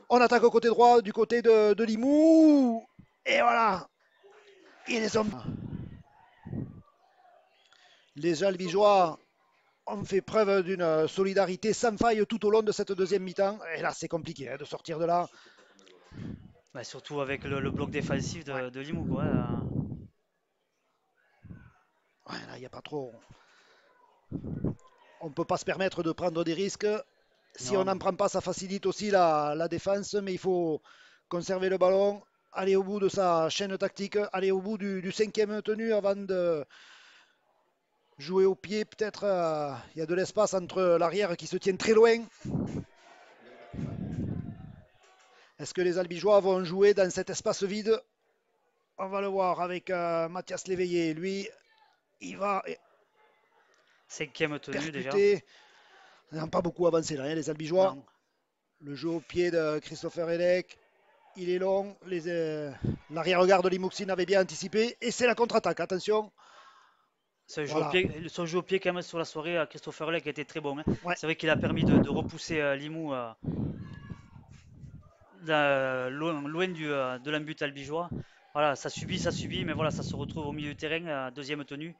On attaque au côté droit du côté de Limoux. Et voilà, ils les ont. Les Albigeois ont fait preuve d'une solidarité sans faille tout au long de cette deuxième mi-temps. Et là, c'est compliqué hein, de sortir de là. Bah, surtout avec le bloc défensif Ouais, de Limoux, quoi. ouais là, il n'y a pas trop. On ne peut pas se permettre de prendre des risques. Si on Non, n'en prend pas, ça facilite aussi la défense. Mais il faut conserver le ballon, aller au bout de sa chaîne tactique, aller au bout du cinquième tenu avant de jouer au pied. Peut-être il y a de l'espace entre l'arrière qui se tient très loin. Est-ce que les Albigeois vont jouer dans cet espace vide? On va le voir avec Mathias Léveillé. Lui, il va cinquième tenue déjà. percuter. Ils n'ont pas beaucoup avancé là, hein, les Albigeois. Non. Le jeu au pied de Christopher Elec, il est long. L'arrière-garde de Limouxine avait bien anticipé. Et c'est la contre-attaque, attention. Voilà. Son jeu au pied quand même sur la soirée à Christopher Leck a été très bon, hein. Ouais. C'est vrai qu'il a permis de repousser Limoux loin de l'embut albigeois. Voilà, ça subit, mais voilà, ça se retrouve au milieu du terrain, deuxième tenue.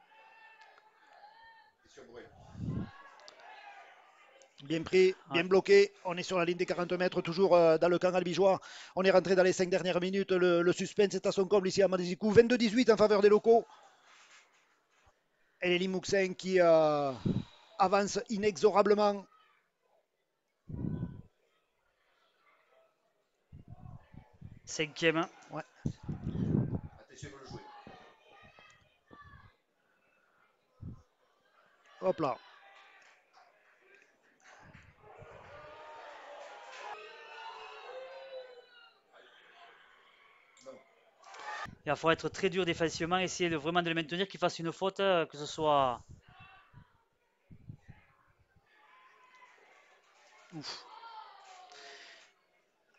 Bien pris, Ouais. bien bloqué. On est sur la ligne des 40 mètres, toujours dans le camp albigeois. On est rentré dans les 5 dernières minutes. Le suspense est à son comble ici à Madézicou. 22-18 en faveur des locaux. Et les Limouxins qui avancent inexorablement. Cinquième. Ouais. Hop là. Il va falloir être très dur défensivement, essayer vraiment de le maintenir, qu'il fasse une faute, que ce soit. Ouf.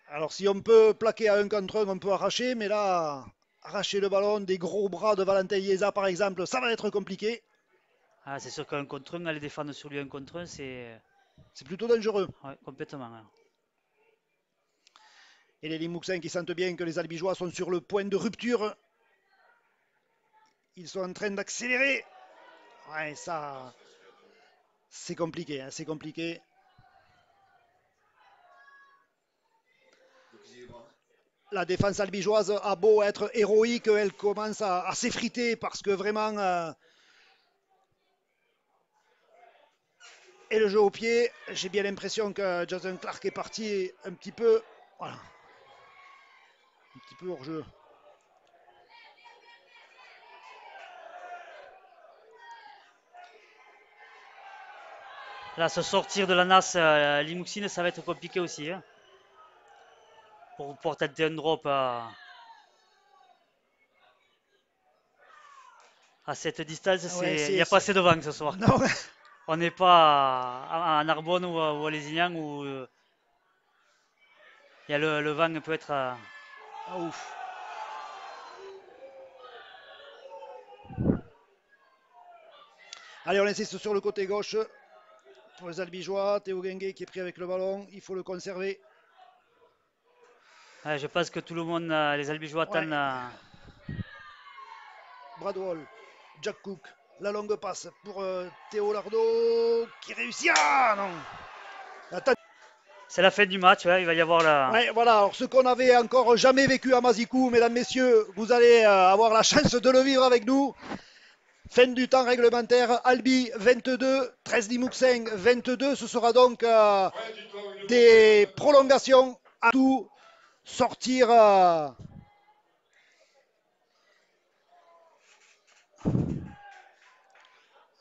Alors si on peut plaquer à un contre un, on peut arracher, mais là, arracher le ballon des gros bras de Valentin Ieza par exemple, ça va être compliqué. Ah, c'est sûr qu'un contre un, aller défendre sur lui un contre un, c'est C'est plutôt dangereux. ouais, complètement, hein. Et les Limouxins qui sentent bien que les Albigeois sont sur le point de rupture. Ils sont en train d'accélérer. Ouais, ça, c'est compliqué, hein, c'est compliqué. La défense albigeoise a beau être héroïque, elle commence à s'effriter parce que vraiment. Et le jeu au pied, j'ai bien l'impression que Jason Clark est parti un petit peu. Voilà. Un petit peu hors jeu. Là, se sortir de la NAS Limousin, ça va être compliqué aussi. Hein, pour pouvoir tenter un drop à cette distance, Ouais, il n'y a pas assez de vent ce soir. Non, On n'est pas à Narbonne ou à Lézignan où il y a le vent peut être. ah, ouf. Allez, on insiste sur le côté gauche pour les Albigeois. Théo Guinguet qui est pris avec le ballon. Il faut le conserver. Je pense que tout le monde, les Albigeois attendent. Bradwell, Jack Cook, la longue passe pour Théo Lardo qui réussit. Ah non. C'est la fin du match, il va y avoir la. Ouais, voilà, alors ce qu'on n'avait encore jamais vécu à Mazikou, mesdames, messieurs, vous allez avoir la chance de le vivre avec nous. Fin du temps réglementaire, Albi 22, 13 Limouxin 22. Ce sera donc des prolongations à tout sortir.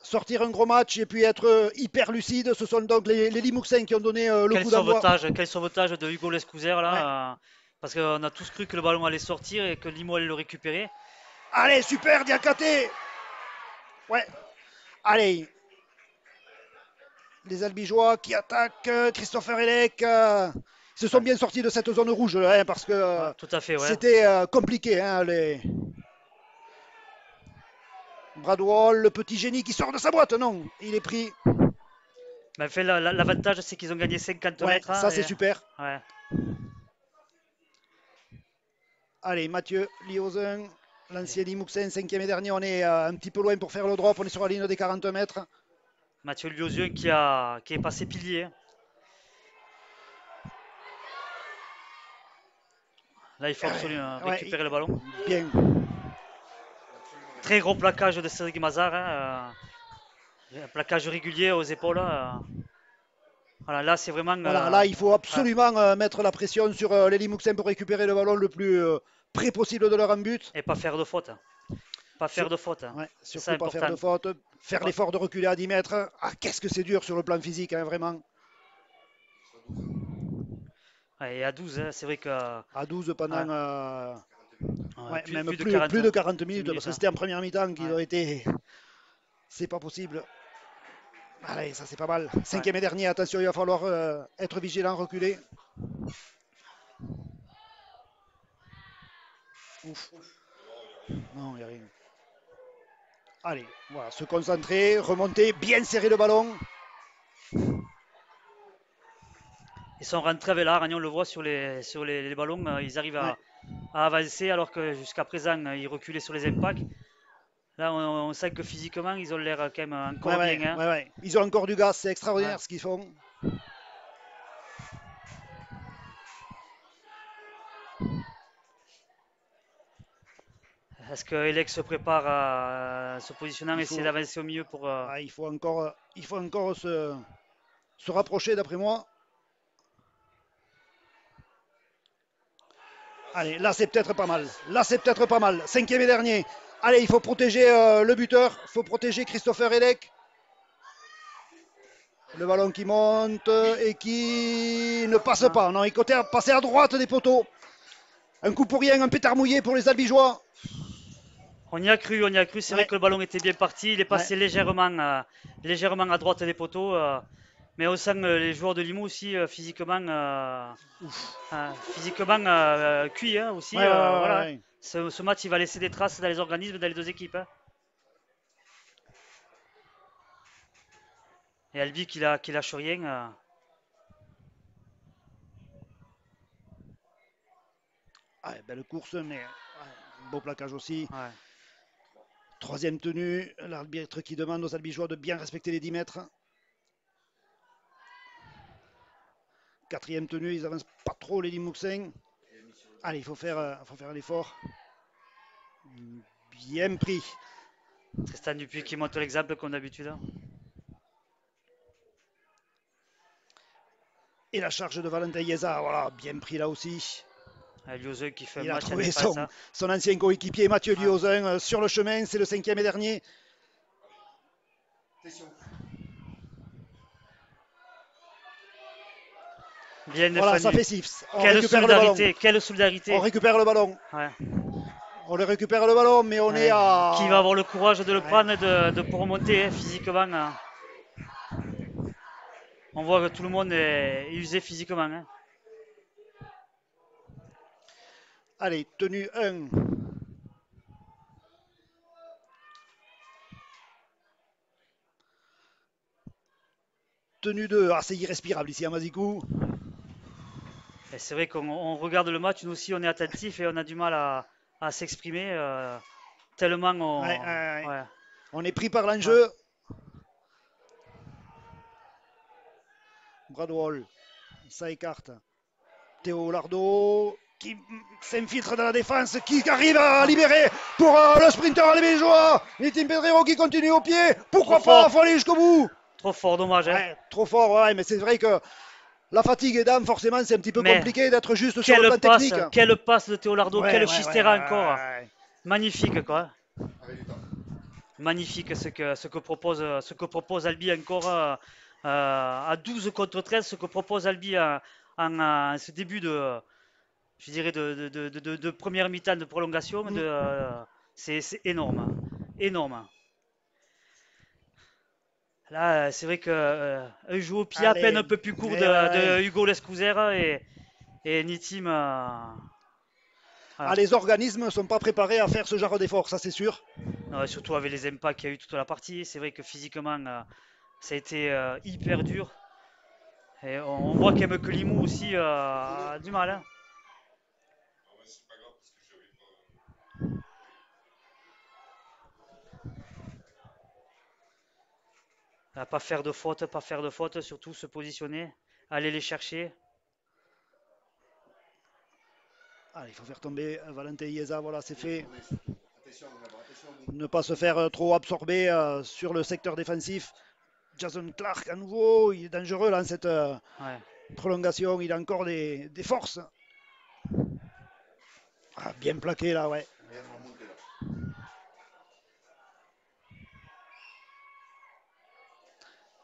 Sortir un gros match et puis être hyper lucide. Ce sont donc les Limouxins qui ont donné le coup d'envoi. Quel sauvetage de Hugo Lescouzer là, Ouais. parce qu'on a tous cru que le ballon allait sortir et que Limo allait le récupérer. Allez, super, Diakaté. Ouais. Allez. Les Albigeois qui attaquent. Christopher Elec. Ils se sont bien sortis de cette zone rouge hein, parce que Tout à fait, ouais. c'était compliqué. Hein, Bradwell, le petit génie qui sort de sa boîte. Non, il est pris. Mais en fait, l'avantage, c'est qu'ils ont gagné 50 mètres. Ça, c'est super. Ouais. Allez, Mathieu Liozen, l'ancien Limouxin, 5e et dernier. On est un petit peu loin pour faire le drop. On est sur la ligne des 40 mètres. Mathieu Liozen qui est passé pilier. Là, il faut absolument récupérer le ballon. Bien. Très gros plaquage de Cédric Mazar. Hein, un plaquage régulier aux épaules. Voilà, là, c'est vraiment. Voilà, là, il faut absolument mettre la pression sur les Limouxins pour récupérer le ballon le plus près possible de leur en but. Et pas faire de faute. Pas faire de faute. Ouais, surtout pas faire de faute. Faire l'effort de reculer à 10 mètres. Ah, qu'est-ce que c'est dur sur le plan physique, hein, vraiment. Ouais, et à 12, hein, c'est vrai que. À 12 pendant. Même plus de 40 minutes, parce que c'était en première mi-temps qu'ils ont été. C'est pas possible. Allez, ça c'est pas mal. 5e et dernier, attention, il va falloir être vigilant, reculer. Ouf. Non, il n'y a rien. Allez, voilà, se concentrer, remonter, bien serrer le ballon. Ils sont rentrés avec la Ragnon, on le voit sur les ballons, ils arrivent à avancer alors que jusqu'à présent ils reculaient sur les impacts. Là, on sent que physiquement, ils ont l'air quand même encore bien. Hein. Ils ont encore du gaz, c'est extraordinaire ce qu'ils font. Est-ce que Elec se prépare à se positionner et essayer d'avancer au milieu pour. Il faut encore se rapprocher d'après moi. Allez, là c'est peut-être pas mal. Là c'est peut-être pas mal. 5e et dernier. Allez, il faut protéger le buteur. Il faut protéger Christopher Elec. Le ballon qui monte et qui ne passe pas. Non, il est passé à droite des poteaux. Un coup pour rien, un pétard mouillé pour les Albigeois. On y a cru. C'est vrai que le ballon était bien parti. Il est passé légèrement à droite des poteaux. Mais on sent les joueurs de Limoux aussi physiquement cuits hein, aussi. Voilà. Ce match, il va laisser des traces dans les organismes, dans les deux équipes. Hein. Et Albi qui lâche rien. Belle course, mais beau plaquage aussi. Ouais. Troisième tenue, l'arbitre qui demande aux Albigeois de bien respecter les 10 mètres. Quatrième tenue, ils n'avancent pas trop les Limouxins. Allez, il faut faire l'effort. Bien pris. Tristan Dupuis qui monte l'exemple comme d'habitude. Et la charge de Valentin Yeza, voilà, bien pris là aussi. Liozen qui fait il un a match trouvé son ancien coéquipier Mathieu Liozen sur le chemin, c'est le 5e et dernier. Bien Voilà, ça défendu. fait six. On Quelle récupère le ballon. solidarité, quelle On solidarité. récupère le ballon. Ouais. On le récupère le ballon, mais on est Ouais. Qui va à. avoir le courage de le Ouais. prendre et pour remonter physiquement. On voit que tout le monde est usé physiquement. Allez, tenue 1. Tenue 2. Ah, c'est irrespirable ici à Mazikou. Et c'est vrai qu'on regarde le match, nous aussi on est attentif et on a du mal à s'exprimer tellement Ouais, ouais. ouais. On est pris par Ouais. l'enjeu. Bradwell, ça écarte. Théo Lardo qui s'infiltre dans la défense, qui arrive à libérer pour le sprinter albigeois. Nitin Pedrero qui continue au pied. Pourquoi Trop pas, fort. faut aller jusqu'au bout. Trop fort, dommage. Ouais, trop fort, ouais, mais c'est vrai que la fatigue aidant, forcément, c'est un petit peu Mais compliqué d'être juste sur le plan technique. quelle passe de Théo Lardo, Ouais, quelle ouais, ouais, chistera encore. ouais. Magnifique quoi. Magnifique ce que propose Albi encore à 12 contre 13, ce que propose Albi en ce début de, je dirais, de première mi-temps de prolongation. C'est énorme. Énorme. Là, c'est vrai qu'un jeu au pied à peine Allez, un peu plus court ouais, ouais. de Hugo Lescouzer et Nitim. Voilà. Ah, les organismes ne sont pas préparés à faire ce genre d'effort, ça c'est sûr. Non, surtout avec les impacts qu'il y a eu toute la partie. C'est vrai que physiquement, ça a été hyper dur. Et on voit qu'Em Kelimou aussi a du mal. À pas faire de faute, pas faire de faute, surtout se positionner, aller les chercher. Allez, il faut faire tomber Valentin Ieza, voilà, c'est fait. Ne pas se faire trop absorber sur le secteur défensif. Jason Clark à nouveau, il est dangereux là, cette Ouais. prolongation, il a encore des forces. Ah, bien plaqué là, ouais.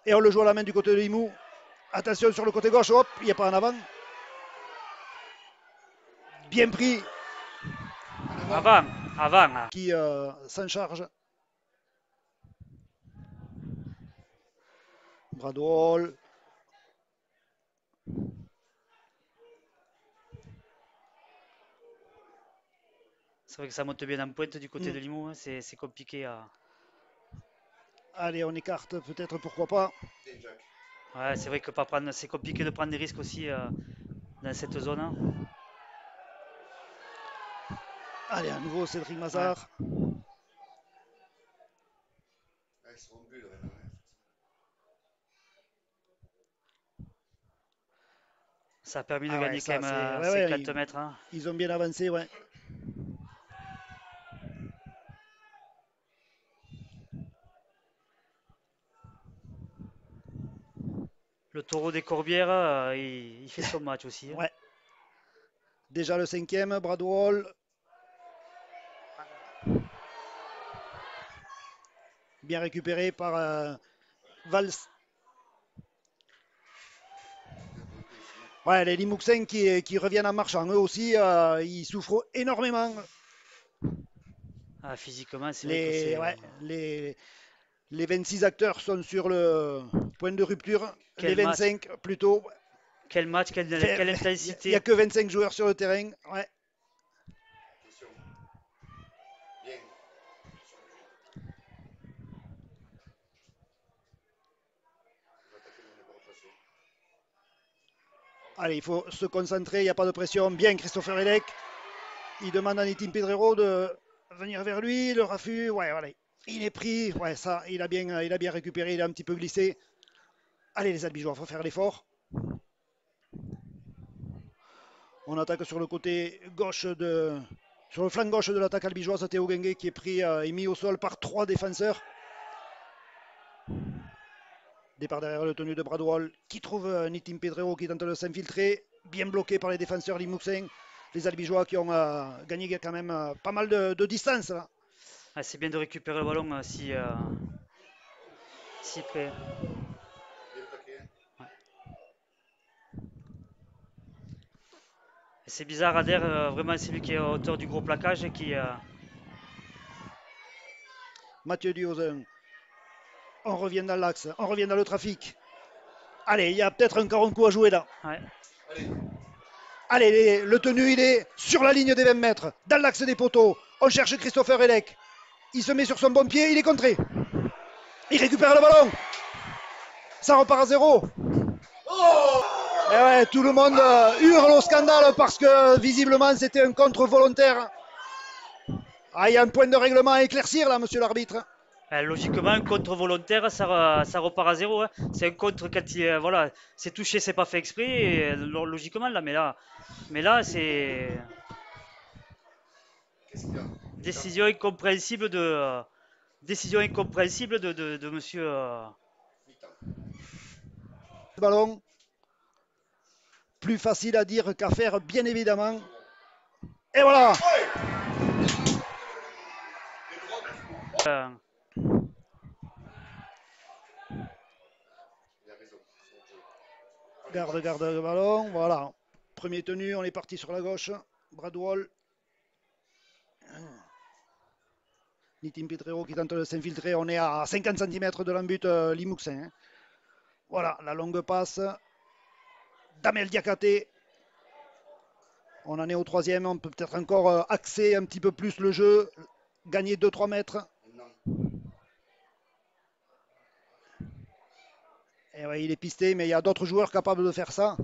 Et on le joue à la main du côté de Limoux. Attention sur le côté gauche, hop, il n'y a pas en avant. Bien pris. Avant. Qui s'en charge. Bradwell. C'est vrai que ça monte bien en pointe du côté de Limoux, hein. C'est compliqué à. Allez, on écarte peut-être, pourquoi pas. Ouais, c'est vrai que c'est compliqué de prendre des risques aussi dans cette zone, hein. Allez, à nouveau Cédric Ouais. Mazard. Ça a permis de Ah ouais, gagner quand ça même c'est. Ouais, ouais, 50 mètres, hein. ils ont bien avancé, ouais. Le taureau des Corbières, il fait son match aussi, hein. Ouais. Déjà le cinquième, Bradwell. Bien récupéré par Valls. Ouais, les Limouxins qui reviennent en marchant, eux aussi, ils souffrent énormément. Ah, physiquement, c'est vrai que Les, c'est. ouais, les 26 acteurs sont sur le point de rupture. Les Quel match, 25 plutôt. quel match, quelle Il n'y a intensité. que 25 joueurs sur le terrain. Ouais. Allez, il faut se concentrer, il n'y a pas de pression. Bien, Christopher Elec. Il demande à Nitin Pedrero de venir vers lui. Le raffut, ouais, voilà. Il est pris. Ouais, ça, il a bien récupéré, il a un petit peu glissé. Allez, les Albigeois, il faut faire l'effort. On attaque sur le côté gauche sur le flanc gauche de l'attaque albigeoise, Théo Gengue qui est pris et mis au sol par trois défenseurs. Départ derrière le tenu de Bradwell qui trouve Nitin Pedrero qui tente de s'infiltrer. Bien bloqué par les défenseurs limouxins. Les albigeois qui ont gagné quand même pas mal de distance là. Ah, c'est bien de récupérer le ballon si près. Ouais. C'est bizarre, Ader, vraiment c'est lui qui est à hauteur du gros plaquage et qui... Mathieu Diozen. On revient dans l'axe, on revient dans le trafic. Allez, il y a peut-être encore un coup à jouer là. Ouais. Allez, le tenu, il est sur la ligne des 20 mètres, dans l'axe des poteaux. On cherche Christopher Elek. Il se met sur son bon pied, il est contré. Il récupère le ballon. Ça repart à 0. Et ouais, tout le monde hurle au scandale parce que visiblement c'était un contre volontaire. Ah, il y a un point de règlement à éclaircir là, monsieur l'arbitre. Logiquement, un contre volontaire, ça repart à 0. Hein. C'est un contre quand il, voilà, c'est touché, c'est pas fait exprès. Et, logiquement, là, mais là, c'est décision incompréhensible de monsieur. Le ballon, plus facile à dire qu'à faire, bien évidemment. Et voilà. Garde le ballon, voilà. Premier tenu, on est parti sur la gauche. Bradwell. Nitim Pedrero qui tente de s'infiltrer. On est à 50 cm de l'embut Limouxin. Hein. Voilà, la longue passe. Damel Diakate. On en est au troisième. On peut peut-être encore axer un petit peu plus le jeu. Gagner 2-3 mètres. Et ouais, il est pisté, mais il y a d'autres joueurs capables de faire ça.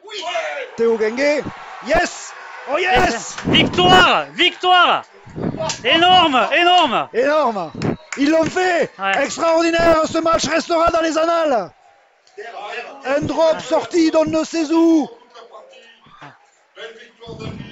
Oui. Théo Gengue. Yes. Oh yes. Victoire. Victoire. Énorme. Énorme. Énorme. Ils l'ont fait. Ouais. Extraordinaire. Ce match restera dans les annales. Un drop sorti d'on ne sait où. Belle victoire de